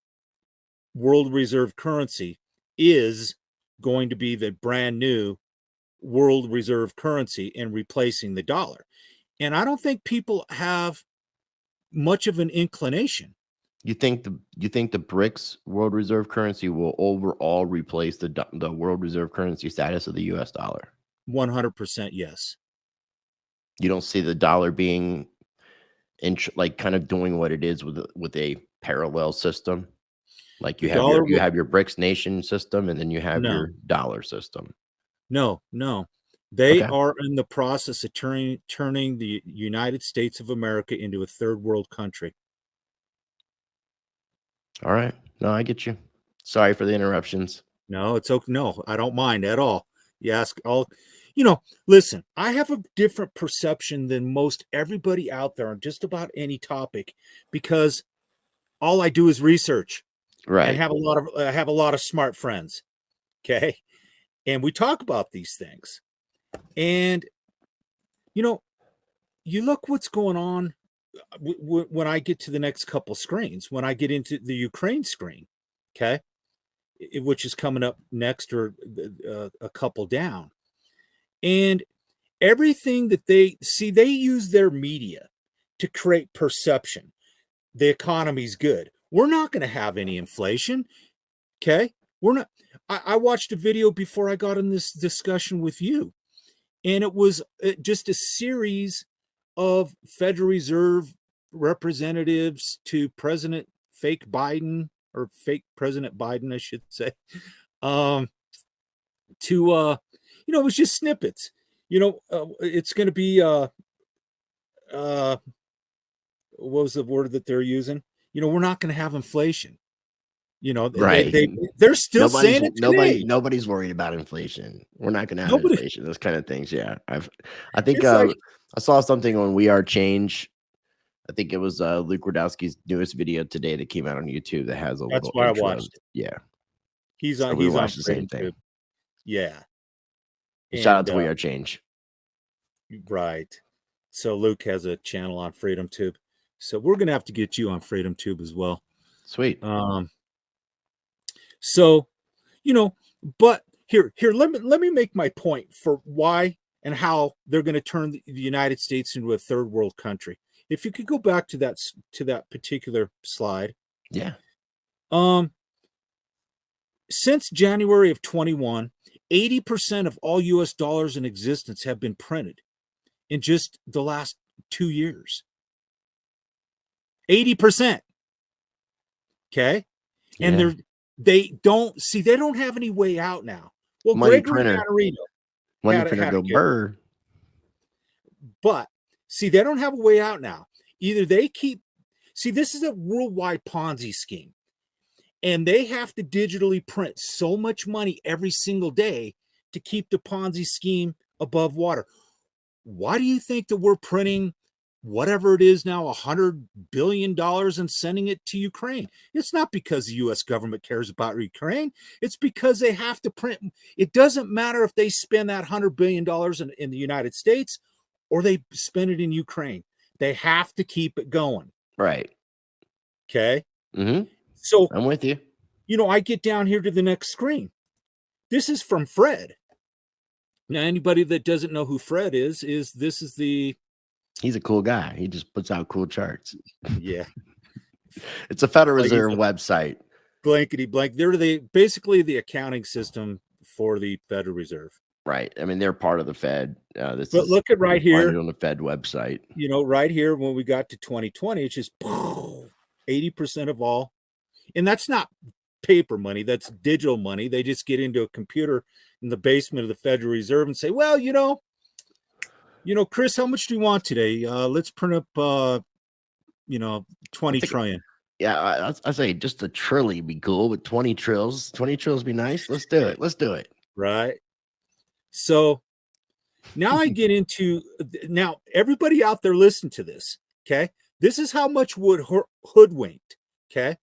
world reserve currency is going to be the brand new world reserve currency and replacing the dollar. And I don't think people have much of an inclination. You think the BRICS world reserve currency will overall replace the world reserve currency status of the US dollar? 100% yes. You don't see the dollar being like kind of doing what it is with a parallel system? Like The dollar you will have your BRICS nation system and then you have no, your dollar system. no. They Okay. are in the process of turning the United States of America into a third world country. All right. No, I get you. Sorry for the interruptions. No, it's okay. No, I don't mind at all. You ask all, listen, I have a different perception than most everybody out there on just about any topic because all I do is research and Right. I have a lot of smart friends. Okay. And we talk about these things. And, you know, you look what's going on when I get to the next couple screens, when I get into the Ukraine screen, okay, which is coming up next or a couple down. And everything that they use their media to create perception. The economy's good. We're not going to have any inflation. Okay. We're not. I watched a video before I got in this discussion with you, and it was just a series of Federal Reserve representatives to President fake Biden or fake President Biden, I should say, um, to it was just snippets. It's going to be uh, what was the word that they're using? We're not going to have inflation. Right. They're still saying it today. Nobody's worried about inflation. We're not going to have Nobody. inflation. Those kind of things. Yeah. I think It's like I saw something on We Are Change. I think it was Luke Rodowski's newest video today that came out on YouTube that has a that's little why I intro. watched it. Yeah. He's So on. we He's on watched the same Freedom thing. Tube. Yeah, Shout out and to We Are Change. right. So Luke has a channel on Freedom Tube. So we're gonna have to get you on Freedom Tube as well. Sweet. So, but here, let me make my point for why and how they're going to turn the United States into a third world country. If you could go back to that particular slide. Yeah. Since January of 21, 80% of all US dollars in existence have been printed in just the last 2 years. 80%. Okay? And Yeah. they don't have any way out now. Well, Money Gregory printer. Manarino Money printer had go a good, burr. but see, they don't have a way out now. Either they this is a worldwide Ponzi scheme, and they have to digitally print so much money every single day to keep the Ponzi scheme above water. Why do you think that we're printing whatever it is now, $100 billion and sending it to Ukraine? It's not because the US government cares about Ukraine. It's because they have to print. It doesn't matter if they spend that $100 billion in the United States or they spend it in Ukraine. They have to keep it going. Right. Okay. Mm-hmm. So, I'm with you. I get down here to the next screen. This is from Fred. Now, anybody that doesn't know who Fred is this is the He's a cool guy. He just puts out cool charts. yeah It's a Federal like he's Reserve a website. blankety blank. They're basically the accounting system for the Federal Reserve. Right. I mean, they're part of the Fed. This But is look at right find it here, on the Fed website. right here when we got to 2020, it's just 80% of all, and that's not paper money, that's digital money. They just get into a computer in the basement of the Federal Reserve and say, well, Chris, how much do you want today? Let's print up 20 trillion. Yeah, I say just a trilly be cool, but 20 trills be nice. Let's do it. Let's do it. Right. So now I get into now everybody out there listen to this. Okay. This is how much would hoodwinked. Okay.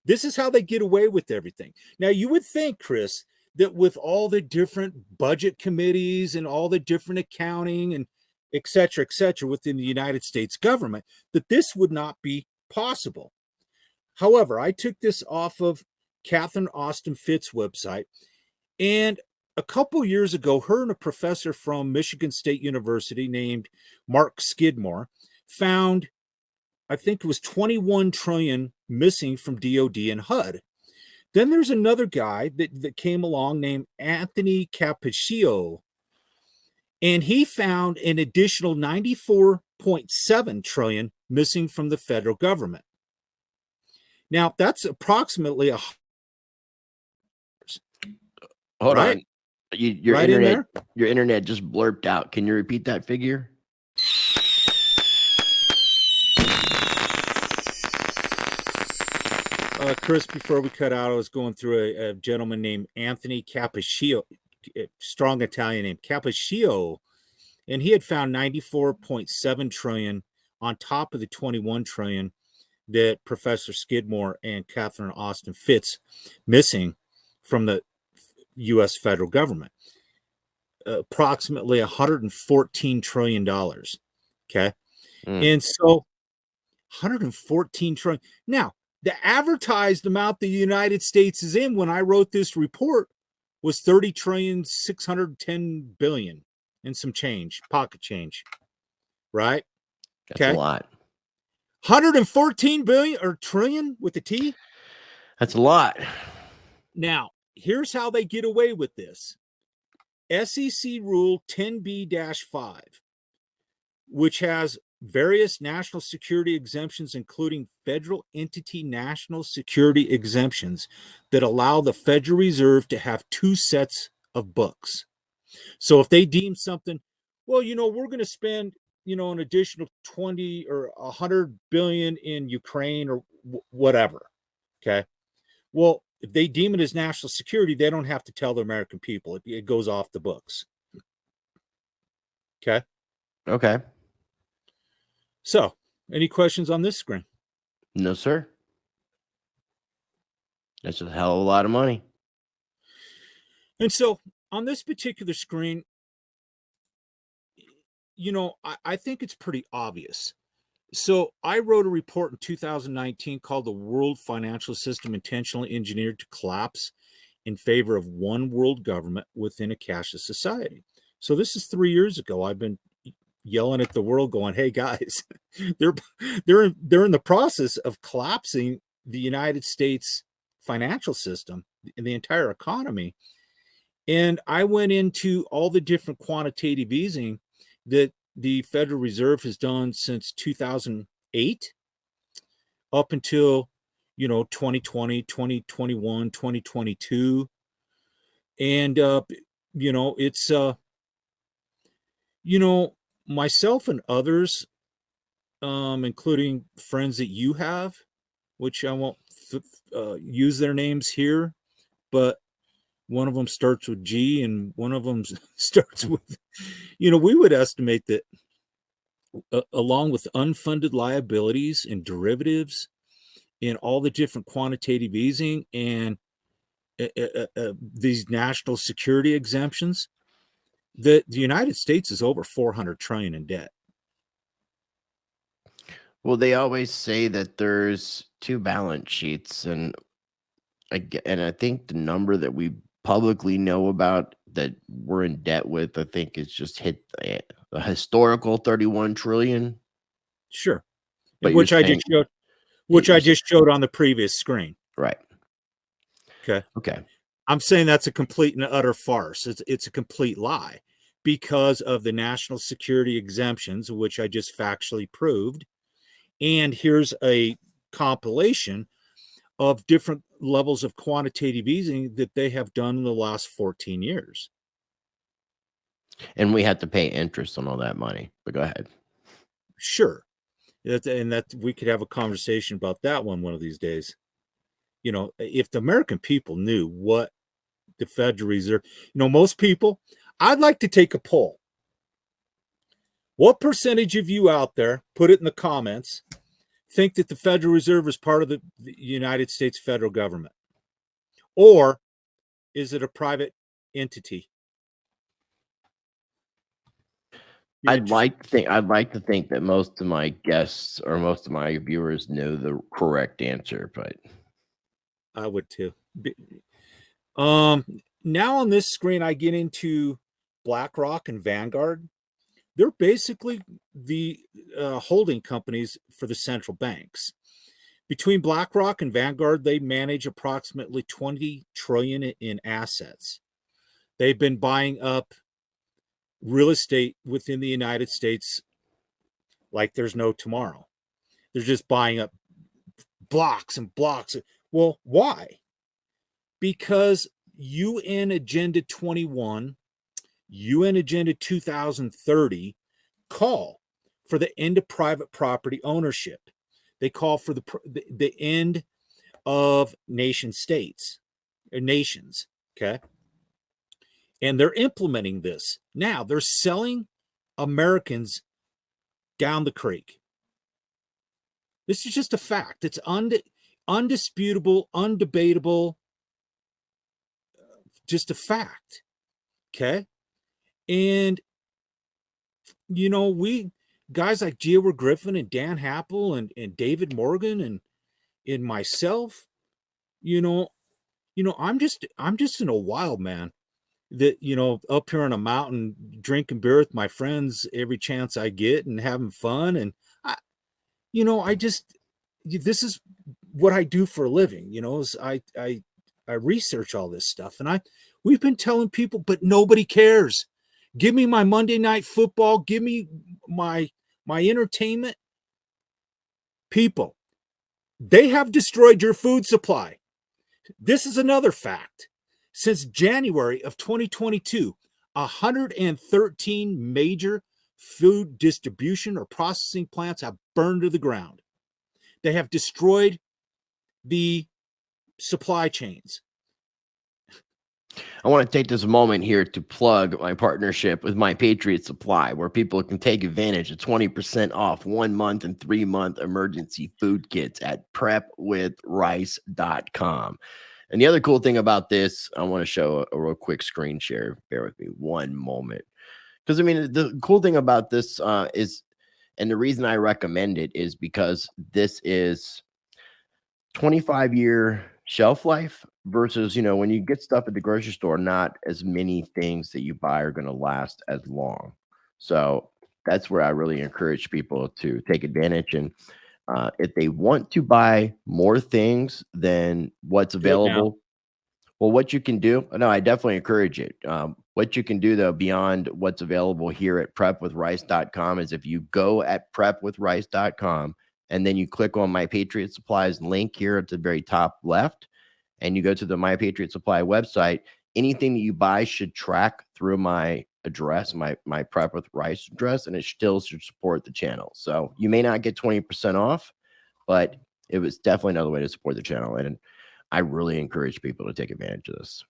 This is how they get away with everything. Now you would think, Chris, that with all the different budget committees and all the different accounting and et cetera, within the United States government, that this would not be possible. However, I took this off of Catherine Austin Fitts' website, and a couple years ago, her and a professor from Michigan State University named Mark Skidmore found, I think it was 21 trillion missing from DOD and HUD. Then there's another guy that came along named Anthony Cappuccio, and he found an additional 94.7 trillion missing from the federal government. Now, that's approximately Hold right? on. Your Right in internet, there? your internet just blurped out. Can you repeat that figure? Chris, before we cut out, I was going through a gentleman named Anthony Cappuccio, a strong Italian name, Cappuccio, and he had found 94.7 trillion on top of the 21 trillion that Professor Skidmore and Catherine Austin Fitts missing from the U.S. federal government. Approximately $114 trillion. Okay. And so 114 trillion. Now, the advertised amount the United States is in when I wrote this report was 30 trillion, 610 billion and some change, pocket change. Right? That's a lot. 114 billion or trillion with a T? That's a lot. Now, here's how they get away with this. SEC Rule 10B-5, which has various national security exemptions, including federal entity national security exemptions that allow the Federal Reserve to have two sets of books. So if they deem something, well, we're going to spend, an additional 20 or 100 billion in Ukraine or whatever. Okay. Well, if they deem it as national security, they don't have to tell the American people. It goes off the books. Okay. Okay. So, any questions on this screen? No, sir. That's a hell of a lot of money. And so, on this particular screen, I think it's pretty obvious. So, I wrote a report in 2019 called The World Financial System Intentionally Engineered to Collapse in Favor of One World Government Within a Cashless Society. So, this is 3 years ago. I've been yelling at the world going, hey guys, they're in the process of collapsing the United States financial system and the entire economy. And I went into all the different quantitative easing that the Federal Reserve has done since 2008 up until 2020, 2021, 2022. And it's myself and others, including friends that you have, which I won't use their names here, but one of them starts with G and one of them starts with, we would estimate that along with unfunded liabilities and derivatives and all the different quantitative easing and these national security exemptions, that the United States is over 400 trillion in debt. Well, they always say that there's two balance sheets, and I think the number that we publicly know about that we're in debt with, I think it's just hit the historical 31 trillion. Sure. But Which I just showed, which I just showed on the previous screen. Right. Okay. Okay. I'm saying that's a complete and utter farce. It's a complete lie because of the national security exemptions, which I just factually proved. And here's a compilation of different levels of quantitative easing that they have done in the last 14 years. And we have to pay interest on all that money. But go ahead. Sure. And that we could have a conversation about that one of these days. You know, if the American people knew what the Federal Reserve, most people, I'd like to take a poll. What percentage of you out there, put it in the comments, think that the Federal Reserve is part of the United States federal government? Or is it a private entity? I'd like to think that most of my guests or most of my viewers know the correct answer, but I would too. Now on this screen, I get into BlackRock and Vanguard. They're basically the holding companies for the central banks. Between BlackRock and Vanguard, they manage approximately 20 trillion in assets. They've been buying up real estate within the United States like there's no tomorrow. They're just buying up blocks and blocks. Well, why? Because UN Agenda 21, UN Agenda 2030 call for the end of private property ownership. They call for the end of nation states or nations. Okay. And they're implementing this. Now they're selling Americans down the creek. This is just a fact. It's undisputable, undebatable, just a fact. Okay. And, we guys like Gio Griffin and Dan Happel and David Morgan and myself, I'm just in a wild, man, that, up here on a mountain, drinking beer with my friends every chance I get and having fun. And this is what I do for a living, is I research all this stuff, and we've been telling people, but nobody cares. Give me my Monday Night Football. Give me my entertainment. People, they have destroyed your food supply. This is another fact. Since January of 2022, 113 major food distribution or processing plants have burned to the ground. They have destroyed the supply chains. I want to take this moment here to plug my partnership with My Patriot Supply, where people can take advantage of 20% off 1 month and 3-month emergency food kits at prepwithrice.com. And the other cool thing about this, I want to show a real quick screen share. Bear with me one moment. Because, the cool thing about this is, and the reason I recommend it is because this is 25-year shelf life versus, when you get stuff at the grocery store, not as many things that you buy are going to last as long. So that's where I really encourage people to take advantage. And if they want to buy more things than what's available, well, what you can do, no, I definitely encourage it. What you can do, though, beyond what's available here at prepwithrice.com is if you go at prepwithrice.com and then you click on My Patriot Supply's link here at the very top left, and you go to the My Patriot Supply website, anything that you buy should track through my address, my Prep with Rice address, and it still should support the channel. So you may not get 20% off, but it was definitely another way to support the channel. And I really encourage people to take advantage of this.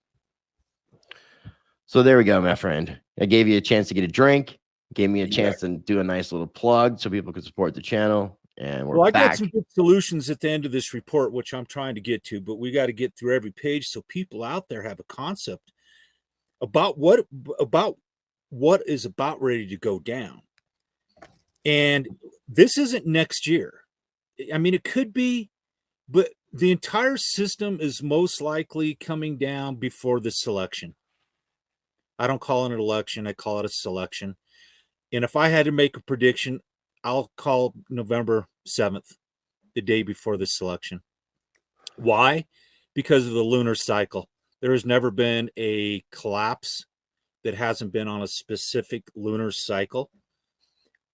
So there we go, my friend. I gave you a chance to get a drink, gave me a chance to do a nice little plug so people could support the channel. And we're back. I got some good solutions at the end of this report, which I'm trying to get to, but we got to get through every page so people out there have a concept about what is about ready to go down. And this isn't next year. It could be, but the entire system is most likely coming down before this election. I don't call it an election. I call it a selection. And if I had to make a prediction, I'll call November 7th, the day before the selection. Why? Because of the lunar cycle. There has never been a collapse that hasn't been on a specific lunar cycle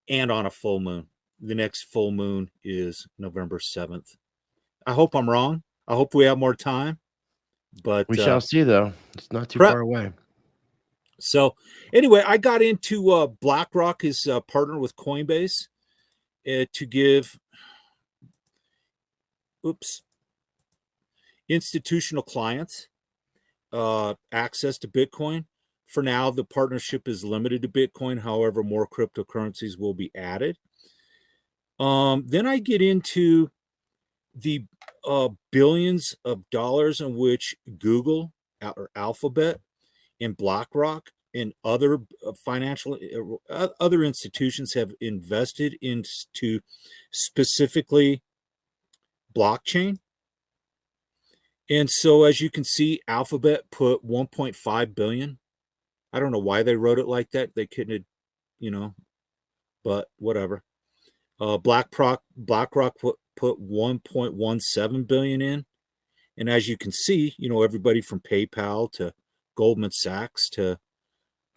and on a full moon. The next full moon is November 7th. I hope I'm wrong. I hope we have more time. But We shall see, though. It's not too prep. far away. So anyway, I got into BlackRock is partnered with Coinbase to give institutional clients access to Bitcoin. For now, the partnership is limited to Bitcoin. However, more cryptocurrencies will be added. Then I get into the billions of dollars in which Google or Alphabet and BlackRock and other financial other institutions have invested into specifically blockchain. And so, as you can see, Alphabet put 1.5 billion. I don't know why they wrote it like that. They couldn't have, but whatever. BlackRock put 1.17 billion in. And as you can see, everybody from PayPal to Goldman Sachs to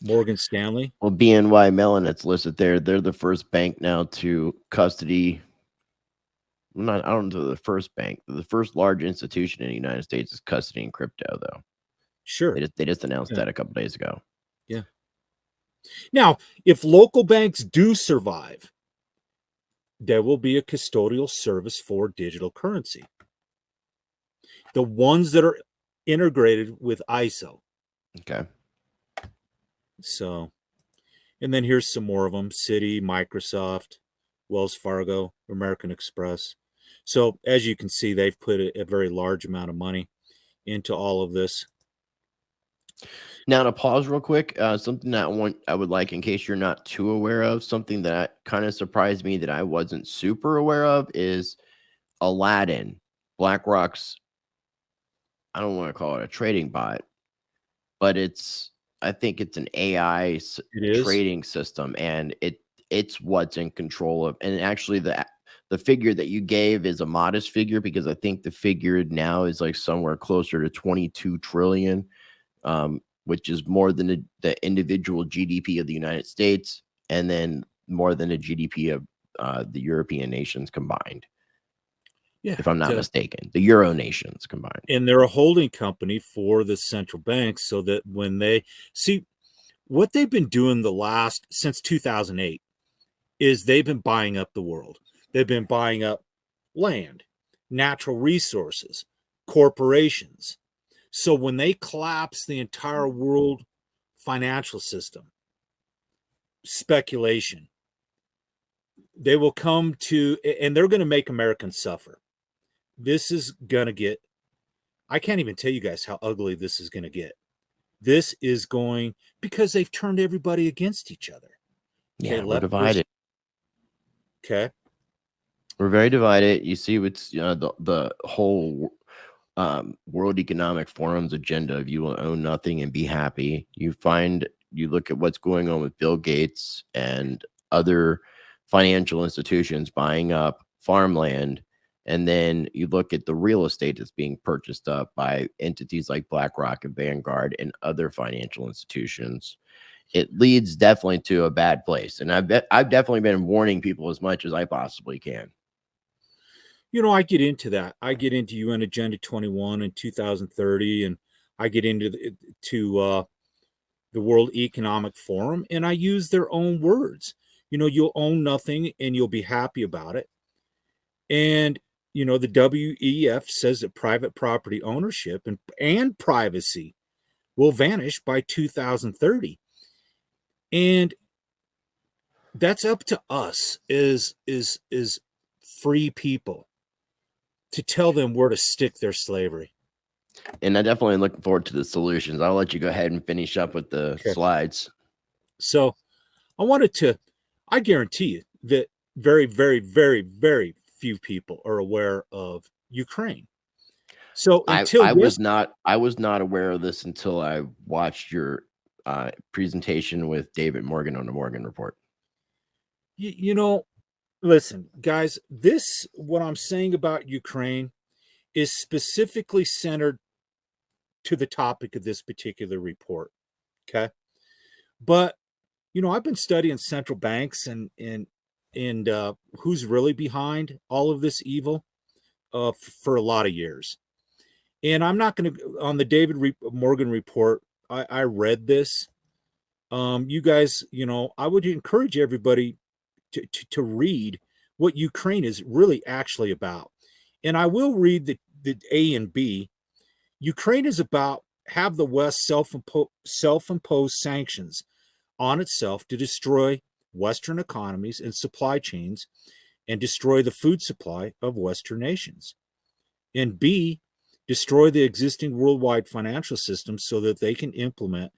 Morgan Stanley. Well, BNY Mellon, it's listed there. They're the first bank now to custody. I don't know the first bank. The first large institution in the United States is custodying crypto, though. Sure. They just announced that a couple days ago. Yeah. Now, if local banks do survive, there will be a custodial service for digital currency. The ones that are integrated with ISO. Okay. So, and then here's some more of them: Citi, Microsoft, Wells Fargo, American Express. So, as you can see, they've put a very large amount of money into all of this. Now, to pause real quick, something that I would like, in case you're not too aware of, something that kind of surprised me that I wasn't super aware of is Aladdin, BlackRock's, I don't want to call it a trading bot, but I think it's an AI trading system, and it's what's in control of. And actually, the figure that you gave is a modest figure, because I think the figure now is like somewhere closer to 22 trillion, which is more than the individual GDP of the United States, and then more than the GDP of the European nations combined. Yeah, if I'm not mistaken, the Euro nations combined. And they're a holding company for the central banks, so that when they see what they've been doing since 2008 is they've been buying up the world. They've been buying up land, natural resources, corporations. So when they collapse the entire world financial system, speculation, they will come to, and they're going to make Americans suffer. This is going to get, I can't even tell you guys how ugly this is going to get. This is going, because they've turned everybody against each other. Yeah, we're divided. Okay. We're very divided. You see what's the whole World Economic Forum's agenda of you will own nothing and be happy. You look at what's going on with Bill Gates and other financial institutions buying up farmland. And then you look at the real estate that's being purchased up by entities like BlackRock and Vanguard and other financial institutions. It leads definitely to a bad place. And I've definitely been warning people as much as I possibly can. I get into that. I get into UN Agenda 21 and 2030, and I get into the World Economic Forum, and I use their own words. You'll own nothing and you'll be happy about it. And the WEF says that private property ownership and privacy will vanish by 2030. And that's up to us is free people to tell them where to stick their slavery. And I definitely am looking forward to the solutions. I'll let you go ahead and finish up with the slides. So I guarantee you that very, very, very, very few people are aware of Ukraine. So I was not aware of this until I watched your presentation with David Morgan on the Morgan Report. Listen, guys, what I'm saying about Ukraine is specifically centered to the topic of this particular report. Okay. But, I've been studying central banks and who's really behind all of this evil for a lot of years. And I'm not going to, on the David Morgan report, I read this. You guys, I would encourage everybody to read what Ukraine is really actually about. And I will read the A and B. Ukraine is about have the West self-imposed sanctions on itself to destroy Western economies and supply chains and destroy the food supply of Western nations. And B, destroy the existing worldwide financial system so that they can implement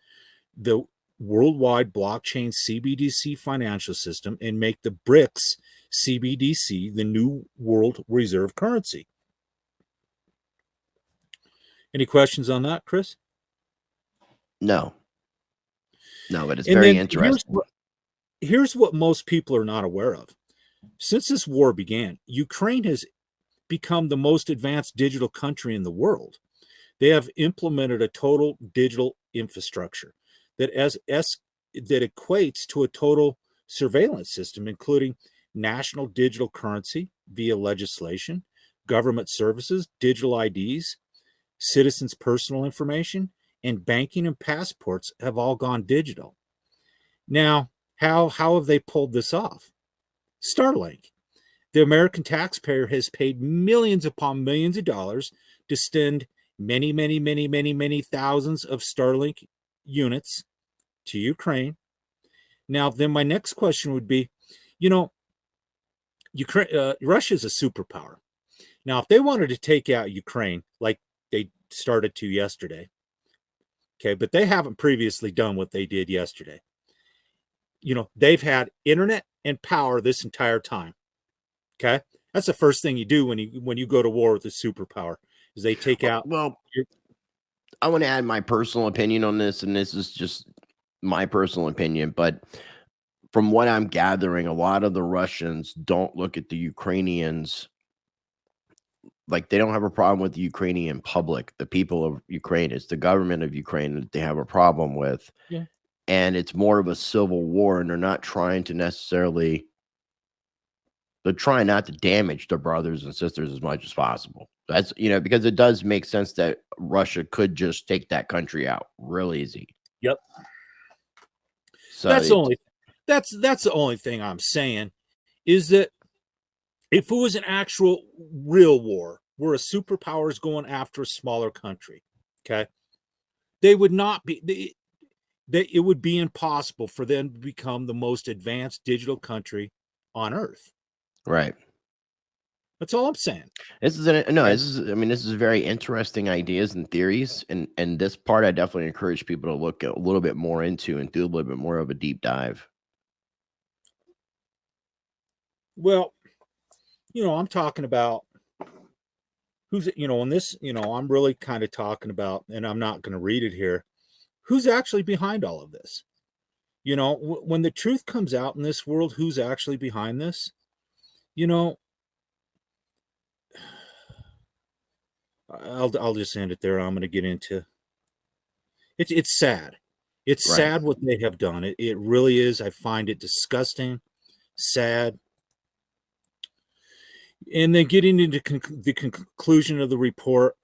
the worldwide blockchain CBDC financial system and make the BRICS CBDC the new world reserve currency. Any questions on that, Chris? No, but it's very interesting. Here's what most people are not aware of. Since this war began, Ukraine has become the most advanced digital country in the world. They have implemented a total digital infrastructure that equates to a total surveillance system, including national digital currency via legislation, government services, digital IDs, citizens' personal information, and banking and passports have all gone digital. Now, how have they pulled this off? Starlink. The American taxpayer has paid millions upon millions of dollars to send many, many, many, many, many thousands of Starlink units to Ukraine. Now, then my next question would be, Russia is a superpower. Now, if they wanted to take out Ukraine, like they started to yesterday, okay, but they haven't previously done what they did yesterday. They've had internet and power this entire time. Okay, that's the first thing you do when you go to war with a superpower is they take out. Well, I want to add my personal opinion on this, and this is just my personal opinion, but from what I'm gathering, a lot of the Russians don't look at the Ukrainians like they don't have a problem with the Ukrainian public, the people of Ukraine. It's the government of Ukraine that they have a problem with. Yeah. And it's more of a civil war, and they're not trying to necessarily, they're trying not to damage their brothers and sisters as much as possible. That's, because it does make sense that Russia could just take that country out real easy. Yep. So that's the only thing I'm saying is that if it was an actual real war where a superpower is going after a smaller country, okay, they would not be, it would be impossible for them to become the most advanced digital country on earth. Right. That's all I'm saying. This is very interesting ideas and theories. And this part, I definitely encourage people to look a little bit more into and do a little bit more of a deep dive. Well, I'm talking about who's, on this, I'm really kind of talking about, and I'm not going to read it here, who's actually behind all of this. When the truth comes out in this world, who's actually behind this, I'll just end it there. I'm going to get into it's sad. It's Right. sad what they have done. It really is. I find it disgusting, sad. And then getting into the conclusion of the report,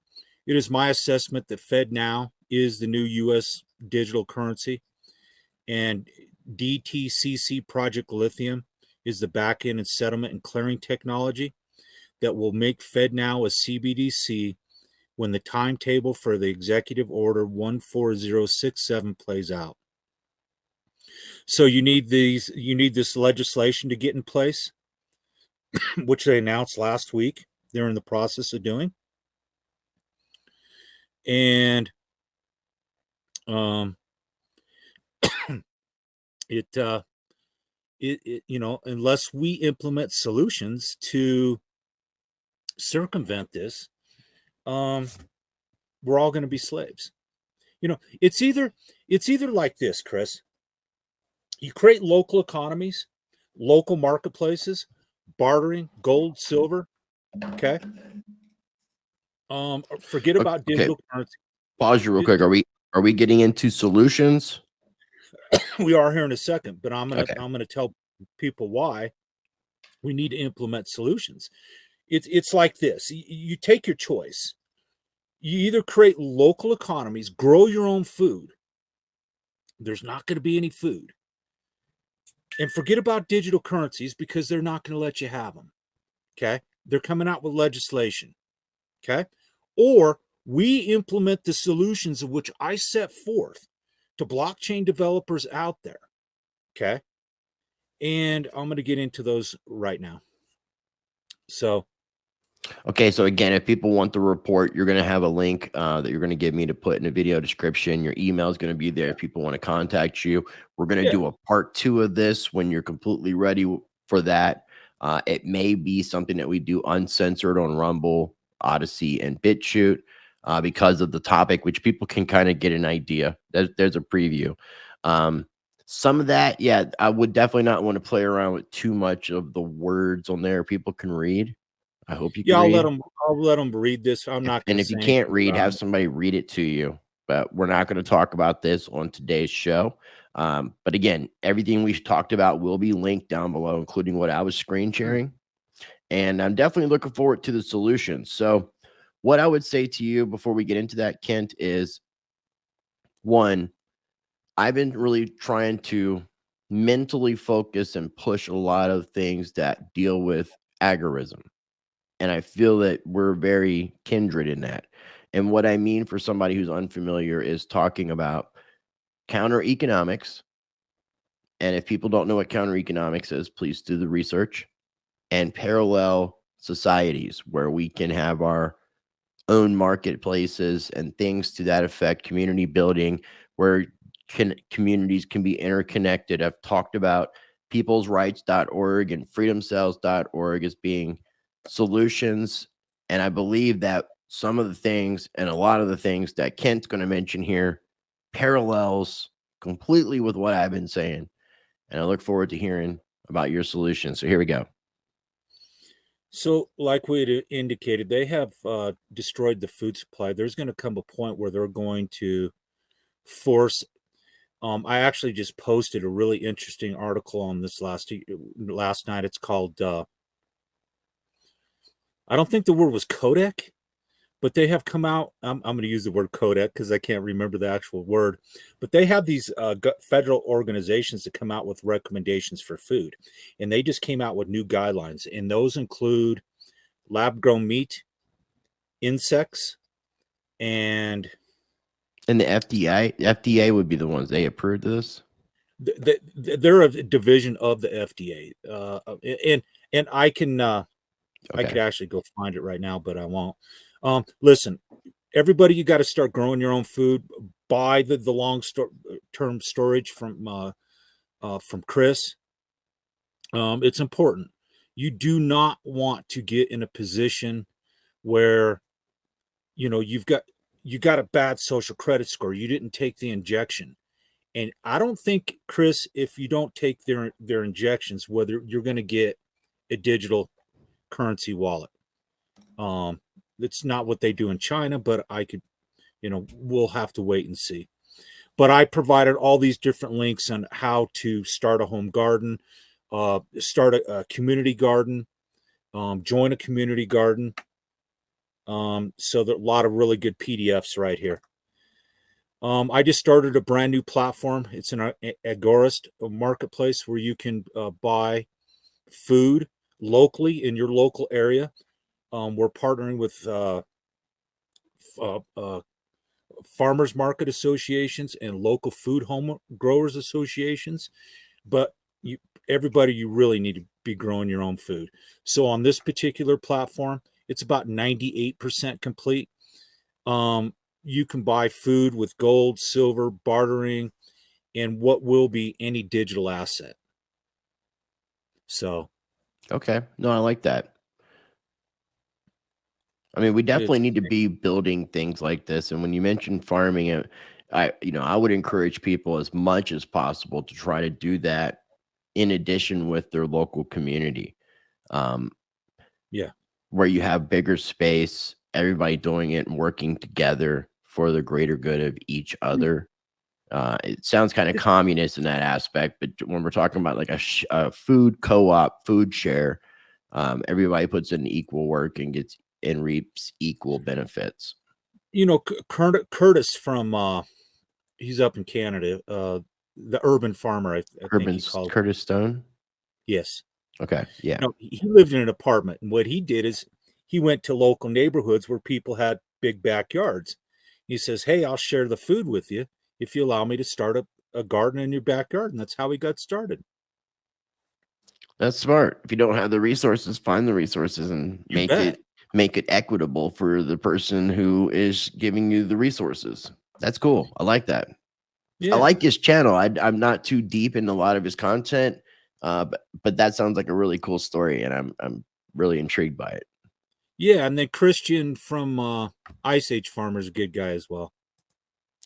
it is my assessment that FedNow is the new U.S. digital currency, and DTCC Project Lithium is the backend and settlement and clearing technology that will make FedNow a CBDC when the timetable for the Executive Order 14067 plays out. So you need this legislation to get in place, which they announced last week. They're in the process of doing. And unless we implement solutions to circumvent this, we're all going to be slaves. It's either like this, Chris. You create local economies, local marketplaces, bartering, gold, silver. Okay. Forget about Okay, digital currency. pause you real quick. Are we getting into solutions? We are here in a second, but Okay. I'm gonna tell people why we need to implement solutions. It's like this. You take your choice. You either create local economies, grow your own food. There's not going to be any food. And forget about digital currencies because they're not going to let you have them. Okay. They're coming out with legislation. Okay. Or we implement the solutions of which I set forth to blockchain developers out there. Okay. And I'm going to get into those right now. So, Okay, so again, if people want the report, you're going to have a link that you're going to give me to put in the video description. Your email is going to be there if people want to contact you. We're going to do a part 2 of this when you're completely ready for that. It may be something that we do uncensored on Rumble, Odyssey, and BitChute because of the topic, which people can kind of get an idea. There's a preview. Some of that, yeah, I would definitely not want to play around with too much of the words on there people can read. I hope you can I'll read. let them read this. I'm not going And to if you say can't anything read, about have it. somebody read it to you. But we're not going to talk about this on today's show. But again, everything we talked about will be linked down below, including what I was screen sharing. And I'm definitely looking forward to the solutions. So, what I would say to you before we get into that, Kent, is one, I've been really trying to mentally focus and push a lot of things that deal with agorism. And I feel that we're very kindred in that. And what I mean for somebody who's unfamiliar is talking about counter economics. And if people don't know what counter economics is, please do the research, and parallel societies where we can have our own marketplaces and things to that effect, community building, where communities can be interconnected. I've talked about peoplesrights.org and freedomcells.org as being solutions. And I believe that some of the things and a lot of the things that Kent's going to mention here parallels completely with what I've been saying. And I look forward to hearing about your solution. So here we go. So, like we had indicated, they have destroyed the food supply. There's going to come a point where they're going to force. I actually just posted a really interesting article on this last night. It's called. I don't think the word was Kodak, but they have come out. I'm going to use the word Kodak because I can't remember the actual word. But they have these federal organizations that come out with recommendations for food, and they just came out with new guidelines, and those include lab-grown meat, insects, and And the FDA would be the ones they approved this. they're a division of the FDA. And I can I could Okay. actually go find it right now, but I won't. Listen, everybody, you got to start growing your own food. Buy the long term storage from Chris. It's important. You do not want to get in a position where you got a bad social credit score. You didn't take the injection. And I don't think, Chris, if you don't take their injections, whether you're going to get a digital currency wallet. It's not what they do in China, but we'll have to wait and see. But I provided all these different links on how to start a home garden, start a community garden, join a community garden. So there are a lot of really good PDFs right here. I just started a brand new platform. It's an Agorist marketplace where you can buy food locally in your local area. We're partnering with farmers market associations and local food home growers associations. But everybody, you really need to be growing your own food. So on this particular platform, it's about 98% complete. You can buy food with gold, silver, bartering, and what will be any digital asset. So, Okay. No, I like that. I mean, we definitely it's need to be building things like this. And when you mentioned farming, I would encourage people as much as possible to try to do that in addition with their local community. Um, Yeah. where you have bigger space, everybody doing it and working together for the greater good of each other. It sounds kind of communist in that aspect, but when we're talking about like a food co-op, food share, everybody puts in equal work and gets and reaps equal benefits. Curtis from he's up in Canada, the urban farmer, I think he called. Curtis Stone. Yes. Okay, yeah, He lived in an apartment, and what he did is he went to local neighborhoods where people had big backyards. He says, "Hey, I'll share the food with you if you allow me to start a garden in your backyard," and that's how he got started. that's smart. If you don't have the resources, find the resources and You bet. make it equitable for the person who is giving you the resources. That's cool. I like that. I Yeah. like his channel. I'm not too deep in a lot of his content, but that sounds like a really cool story, and I'm really intrigued by it. Yeah, and then Christian from Ice Age Farmer is a good guy as well.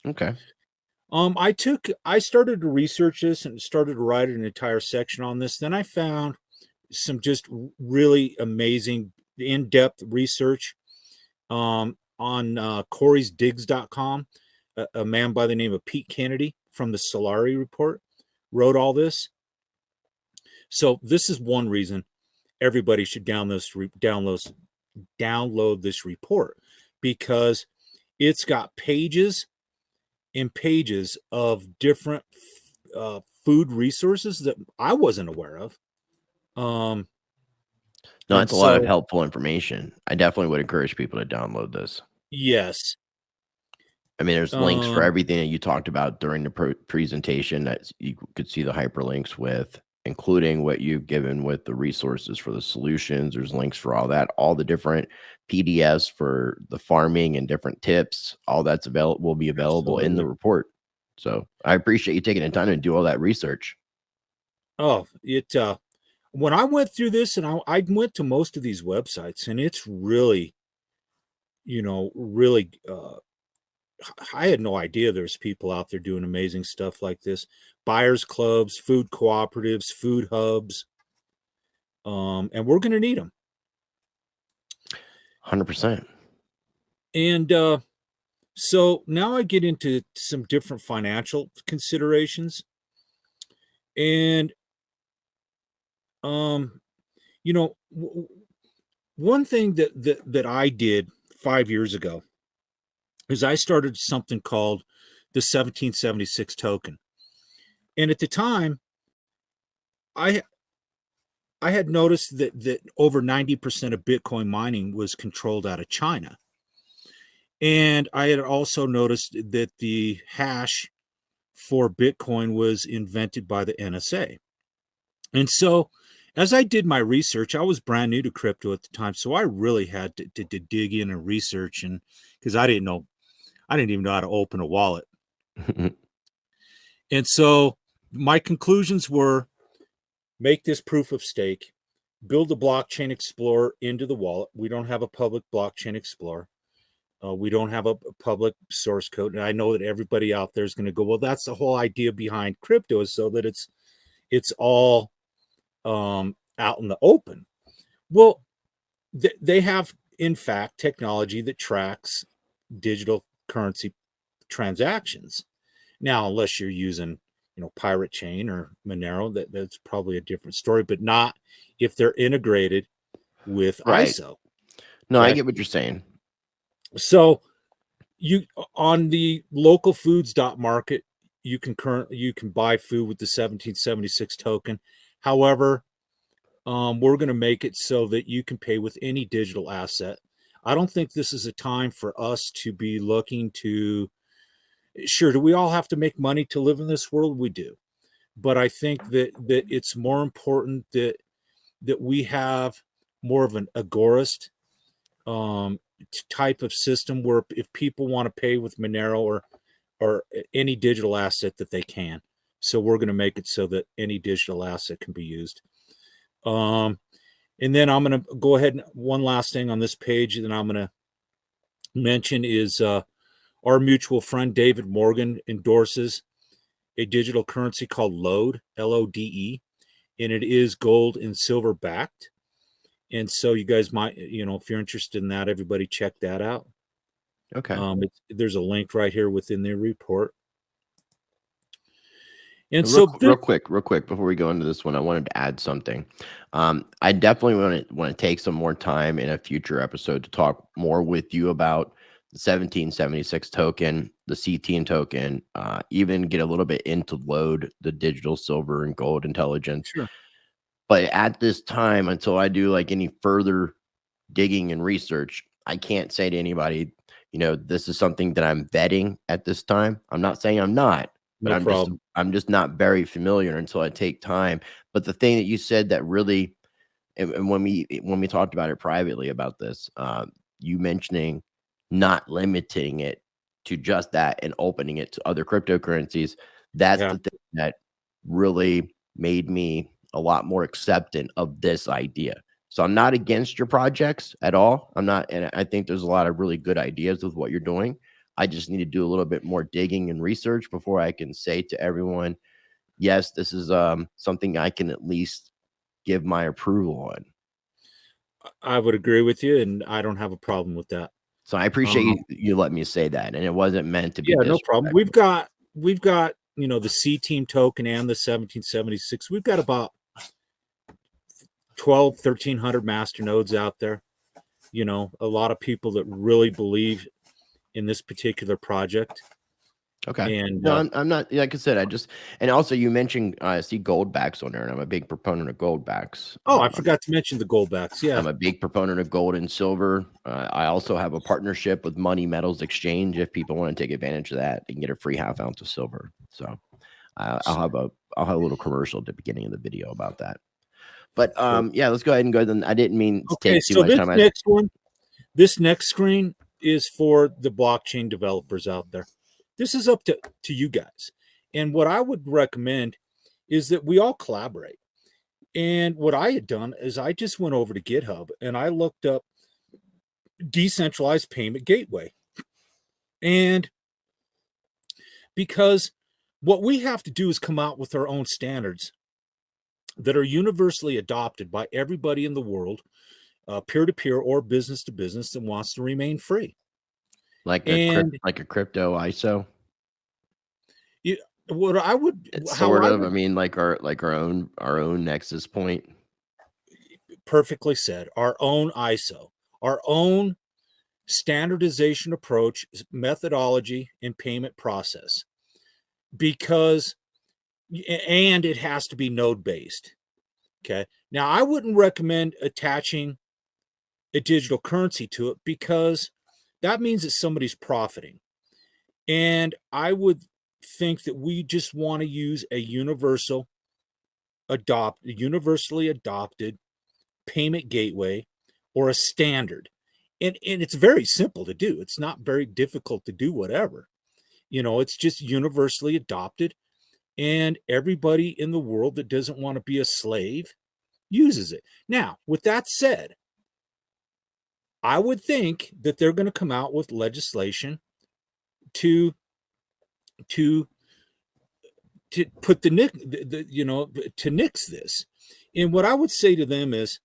Okay, I started to research this and started to write an entire section on this. Then I found some just really amazing in-depth research on Corey'sDigs.com. A man by the name of Pete Kennedy from the Solari Report wrote all this. So this is one reason everybody should download this report, because it's got pages and pages of different food resources that I wasn't aware of. no, And that's a lot of so, helpful information. I definitely would encourage people to download this. yes, I mean, there's links for um, everything that you talked about during the presentation that you could see the hyperlinks with, including what you've given with the resources for the solutions. There's links for all that, all the different PDFs for the farming and different tips. All that's available will be available in the absolutely. report. So I appreciate you taking the time to do all that research. Oh, when I went through this, and I went to most of these websites, and it's really, really, I had no idea there's people out there doing amazing stuff like this. Buyers clubs, food cooperatives, food hubs, and we're going to need them. 100%. And so now I get into some different financial considerations, and um, one thing that I did 5 years ago is I started something called the 1776 token. And at the time, I I had noticed that over 90% of Bitcoin mining was controlled out of China. And I had also noticed that the hash for Bitcoin was invented by the NSA. And so as I did my research, I was brand new to crypto at the time. So I really had to dig in and research, and because I didn't even know how to open a wallet. And so my conclusions were: make this proof of stake, build a blockchain explorer into the wallet. We don't have a public blockchain explorer. We don't have a public source code. And I know that everybody out there is going to go, well, that's the whole idea behind crypto, is so that it's all out in the open. Well, they have, in fact, technology that tracks digital currency transactions. Now, unless you're using, Pirate Chain or Monero, that's probably a different story, but not if they're integrated with Right. ISO. No, I Okay. get what you're saying. So you, on the local foods market, you can buy food with the 1776 token. However, we're going to make it so that you can pay with any digital asset. I don't think this is a time for us to be looking to, sure, do we all have to make money to live in this world? We do. But I think that it's more important that we have more of an agorist type of system, where if people want to pay with Monero or any digital asset, that they can. So we're going to make it so that any digital asset can be used. And then I'm going to go ahead, and one last thing on this page that I'm going to mention is Our mutual friend David Morgan endorses a digital currency called LODE, LODE, and it is gold and silver backed. And so you guys might, if you're interested in that, everybody check that out. Okay. There's a link right here within the report. And real quick, before we go into this one, I wanted to add something. I definitely want to take some more time in a future episode to talk more with you about the 1776 token, the C-Team token, even get a little bit into LODE, the digital silver and gold intelligence. Sure. But at this time, until I do like any further digging and research, I can't say to anybody, this is something that I'm vetting at this time. I'm not saying I'm not, but I'm just not very familiar until I take time. But the thing that you said that really, and when we talked about it privately about this, you mentioning not limiting it to just that and opening it to other cryptocurrencies, that's the thing that really made me a lot more acceptant of this idea. So I'm not against your projects at all. I'm not, and I think there's a lot of really good ideas with what you're doing. I just need to do a little bit more digging and research before I can say to everyone, yes, this is something I can at least give my approval on. I would agree with you, and I don't have a problem with that. So I appreciate you letting me say that, and it wasn't meant to be. Yeah, no problem. We've got the C-Team token and the 1776. We've got about 1,300 master nodes out there. A lot of people that really believe in this particular project. Okay. And no, I'm not, like I said, and also you mentioned, I see gold backs on there, and I'm a big proponent of gold backs. Oh, I forgot to mention the gold backs. Yeah. I'm a big proponent of gold and silver. I also have a partnership with Money Metals Exchange. If people want to take advantage of that, they can get a free ½ ounce of silver. So I'll have a little commercial at the beginning of the video about that. But yeah, let's go ahead and go. Then I didn't mean to take too much time. This next screen is for the blockchain developers out there. This is up to you guys. And what I would recommend is that we all collaborate. And what I had done is I just went over to GitHub and I looked up decentralized payment gateway. And because what we have to do is come out with our own standards that are universally adopted by everybody in the world, peer-to-peer or business-to-business, that wants to remain free. Like a crypto ISO. What I would I mean, like our own nexus point. Perfectly said. Our own ISO, our own standardization approach, methodology, and payment process. And it has to be node based. Okay. Now I wouldn't recommend attaching a digital currency to it because that means that somebody's profiting. And I would think that we just want to use a universally adopted payment gateway or a standard. And it's very simple to do. It's not very difficult to do whatever. It's just universally adopted. And everybody in the world that doesn't want to be a slave uses it. Now, with that said, I would think that they're going to come out with legislation to put to nix this. And what I would say to them is,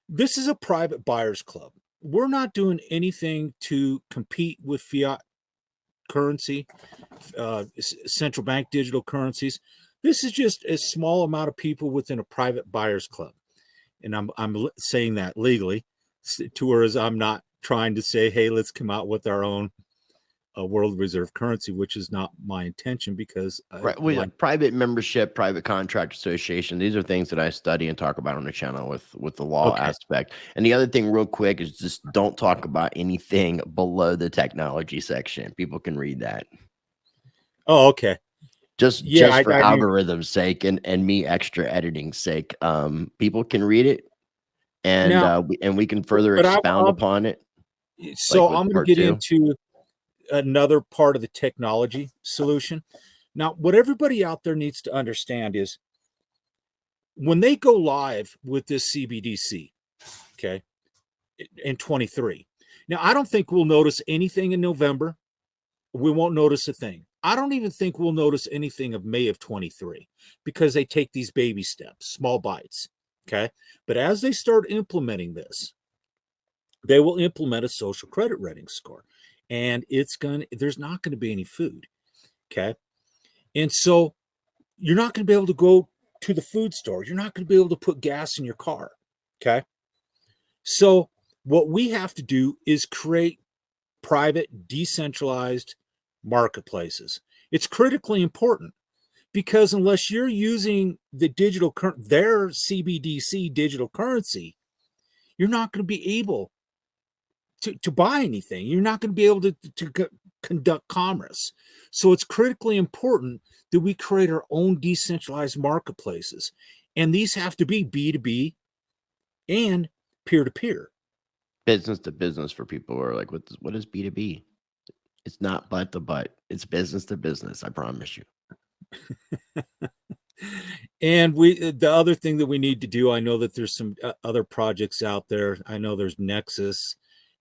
this is a private buyers club. We're not doing anything to compete with fiat currency, central bank digital currencies. This is just a small amount of people within a private buyers club. And I'm saying that legally, to whereas I'm not trying to say, hey, let's come out with our own world reserve currency, which is not my intention, because private membership, private contract association, these are things that I study and talk about on the channel with the law aspect. And the other thing real quick is just don't talk about anything below the technology section. People can read that. Oh, okay. Just for algorithm's sake and me extra editing sake. People can read it and we can further expound upon it. So I'm going to get into another part of the technology solution. Now, what everybody out there needs to understand is when they go live with this CBDC, okay, in 23. Now, I don't think we'll notice anything in November. we won't notice a thing. I don't even think we'll notice anything of May of 23 because they take these baby steps, small bites. Okay. But as they start implementing this, they will implement a social credit rating score, and there's not going to be any food. Okay. And so you're not going to be able to go to the food store. You're not going to be able to put gas in your car. Okay. So what we have to do is create private, decentralized marketplaces. It's critically important because unless you're using their CBDC digital currency, you're not going to be able to buy anything. You're not going to be able to conduct commerce. So it's critically important that we create our own decentralized marketplaces. And these have to be B2B and peer-to-peer. Business to business for people who are like, what is B2B? It's not butt to butt. It's business to business. I promise you. And the other thing that we need to do, I know that there's some other projects out there. I know there's Nexus.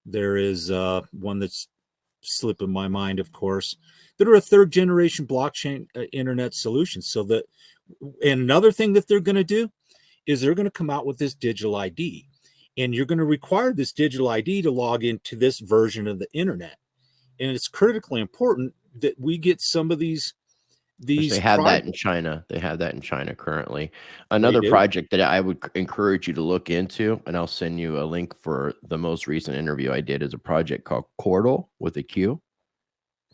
There is one that's slipping my mind, of course, that are a third generation blockchain internet solution. And another thing that they're going to do is they're going to come out with this digital ID, and you're going to require this digital ID to log into this version of the internet. And it's critically important that we get some of these. They have that in China. They have that in China currently. Another do? project that I would encourage you to look into, and I'll send you a link for the most recent interview I did, is a project called Cordal with a Q.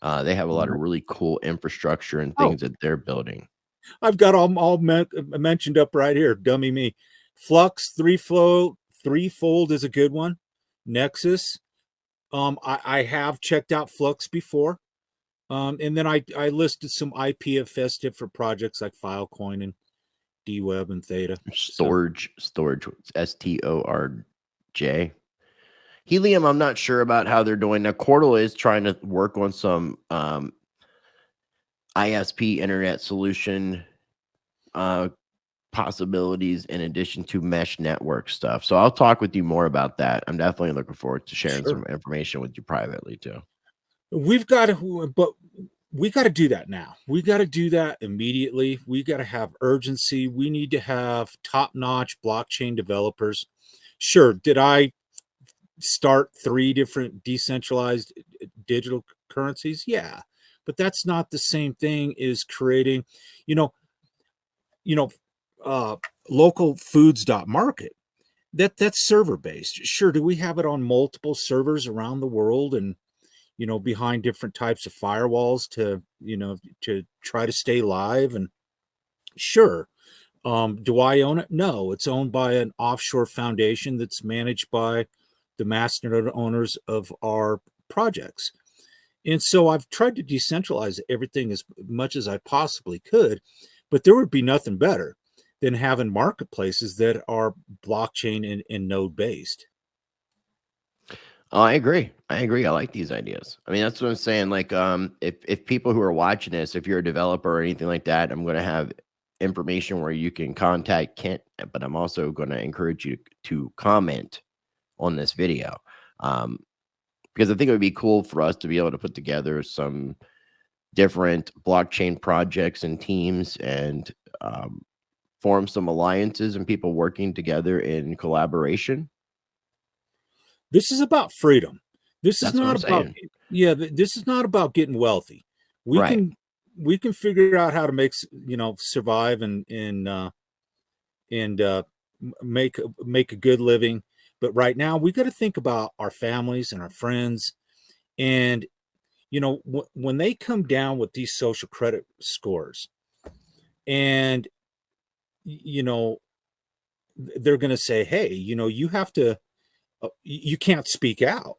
They have a lot of really cool infrastructure and things that they're building. I've got all mentioned up right here. Dummy me. Flux, threefold is a good one. Nexus. I have checked out Flux before. And then I listed some IPFS different projects like Filecoin and DWeb and Theta. Storage, STORJ. Helium, I'm not sure about how they're doing. Now, Cordal is trying to work on some ISP internet solution possibilities in addition to mesh network stuff. So I'll talk with you more about that. I'm definitely looking forward to sharing some information with you privately too. We got to do that now. We got to do that immediately. We got to have urgency. We need to have top-notch blockchain developers. Sure, did I start 3 different decentralized digital currencies? Yeah, but that's not the same thing as creating, local foods.market. That's server based. Sure, do we have it on multiple servers around the world and behind different types of firewalls to try to stay live? And sure. Do I own it? No, it's owned by an offshore foundation that's managed by the master owners of our projects. And so I've tried to decentralize everything as much as I possibly could, but there would be nothing better than having marketplaces that are blockchain and node based. Oh, I agree. I like these ideas. I mean, that's what I'm saying. Like, if people who are watching this, if you're a developer or anything like that, I'm going to have information where you can contact Kent, but I'm also going to encourage you to comment on this video. Because I think it would be cool for us to be able to put together some different blockchain projects and teams and form some alliances and people working together in collaboration. This is about freedom. This is not about this is not about getting wealthy. We can figure out how to make survive and make a good living. But right now we got to think about our families and our friends. And when they come down with these social credit scores, and they're going to say, hey, you have to. You can't speak out.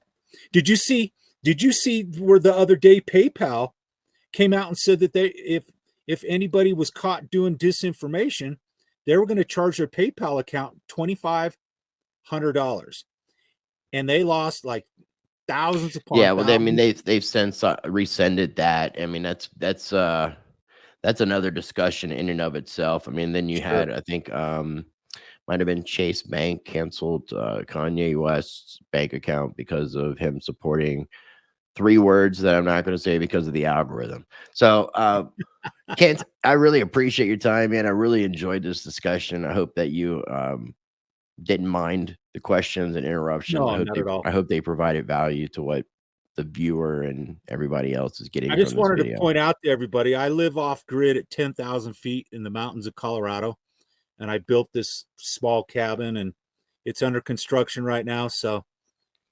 Did you see where the other day PayPal came out and said that if anybody was caught doing disinformation, they were going to charge their PayPal account $2,500, and they lost like thousands of thousands. Well, I mean they've since rescinded that. I mean that's another discussion in and of itself. I mean, then you had I think might have been Chase Bank canceled Kanye West's bank account because of him supporting 3 words that I'm not going to say because of the algorithm. So, Kent, I really appreciate your time, man. I really enjoyed this discussion. I hope that you didn't mind the questions and interruptions. No, not at all. I hope they provided value to what the viewer and everybody else is I getting just from this wanted to video. point out to everybody, I live off grid at 10,000 feet in the mountains of Colorado, and I built this small cabin, and it's under construction right now. So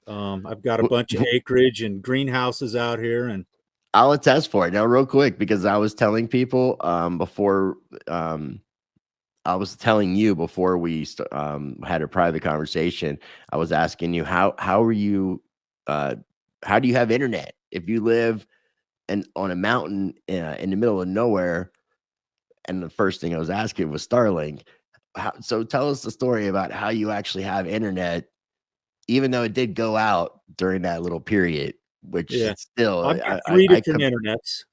I've got a bunch of acreage and greenhouses out here, and I'll attest for it now, real quick, because I was telling people before. I was telling you before we had a private conversation. I was asking you how are you? How do you have internet if you live on a mountain in the middle of nowhere? And the first thing I was asking was Starlink. So tell us the story about how you actually have internet, even though it did go out during that little period, which yeah, still I've got 3 different internets.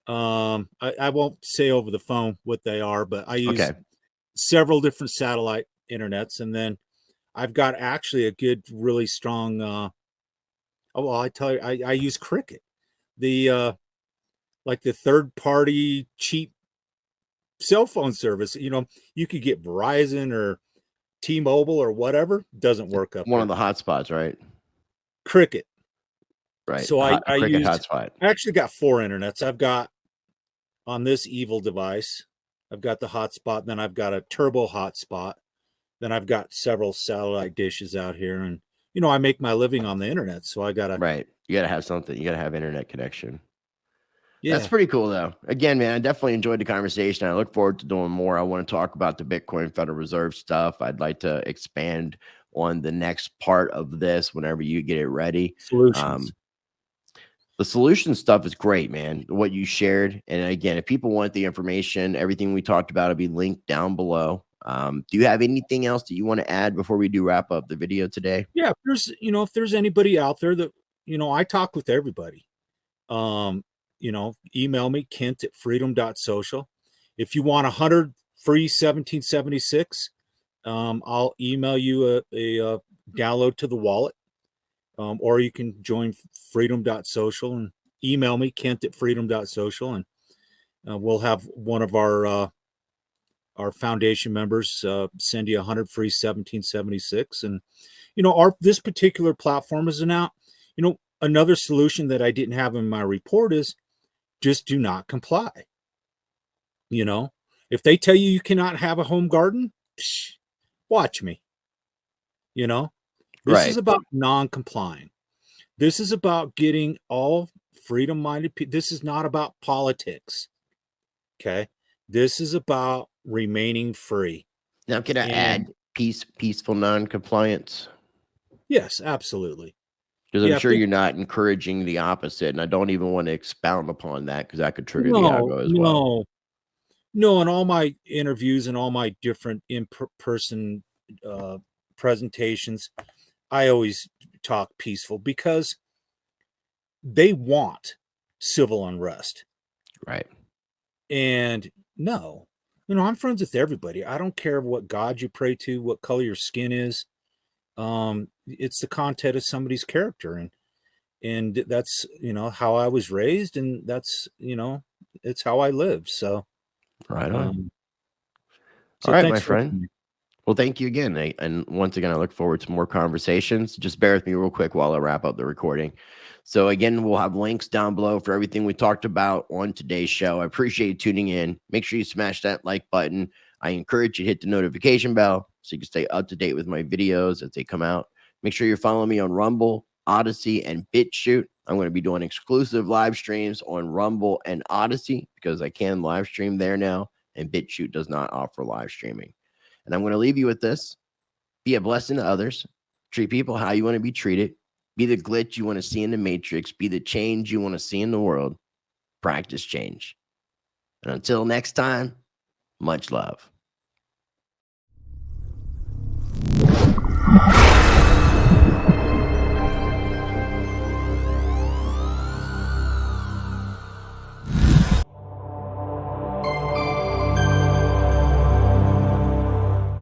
I won't say over the phone what they are, but I use okay. several different satellite internets, and then I've got actually a good, really strong. Oh well, I tell you, I use Cricket, the like the third party cheap cell phone service. You know, you could get Verizon or T-Mobile or whatever. Doesn't work up One of here. the hotspots, right? Cricket. Right. So I A cricket used. hotspot. I actually got 4 internets. I've got on this evil device. I've got the hotspot. Then I've got a turbo hotspot. Then I've got several satellite dishes out here, and you know I make my living on the internet, so I gotta. Right. You gotta have something. You gotta have internet connection. That's Yeah, pretty cool, though. Again, man, I definitely enjoyed the conversation. I look forward to doing more. I want to talk about the Bitcoin Federal Reserve stuff. I'd like to expand on the next part of this whenever you get it ready. solutions. Um, the solution stuff is great, man. What you shared. And again, if people want the information, everything we talked about will be linked down below. Do you have anything else that you want to add before we do wrap up the video today? Yeah, if there's anybody out there that I talk with everybody. Um, email me kent@freedom.social. If you want 100 free 1776, I'll email you a download to the wallet, or you can join freedom.social and email me kent@freedom.social, and we'll have one of our foundation members send you 100 free 1776. And this particular platform is now, another solution that I didn't have in my report is just do not comply. If they tell you cannot have a home garden, watch me. This is Right. about non-complying. This is about getting all freedom-minded people. This is not about politics. Okay. This is about remaining free. Now, can I add peaceful non-compliance? Yes, absolutely. Because I'm Yeah, sure you're not encouraging the opposite, and I don't even want to expound upon that because that could trigger the no, algo as well. no. In all my interviews and all my different in-person presentations, I always talk peaceful because they want civil unrest. Right. And no, I'm friends with everybody. I don't care what God you pray to, what color your skin is. It's the content of somebody's character, and that's how I was raised, and that's it's how I live. So Right on. so All right, thanks my for friend. having me. Well, thank you again. And once again, I look forward to more conversations. Just bear with me real quick while I wrap up the recording. So again, we'll have links down below for everything we talked about on today's show. I appreciate you tuning in. Make sure you smash that like button. I encourage you to hit the notification bell so you can stay up to date with my videos as they come out. Make sure you're following me on Rumble, Odyssey, and BitChute. I'm going to be doing exclusive live streams on Rumble and Odyssey because I can live stream there now, and BitChute does not offer live streaming. And I'm going to leave you with this. Be a blessing to others. Treat people how you want to be treated. Be the glitch you want to see in the matrix. Be the change you want to see in the world. Practice change. And until next time, much love.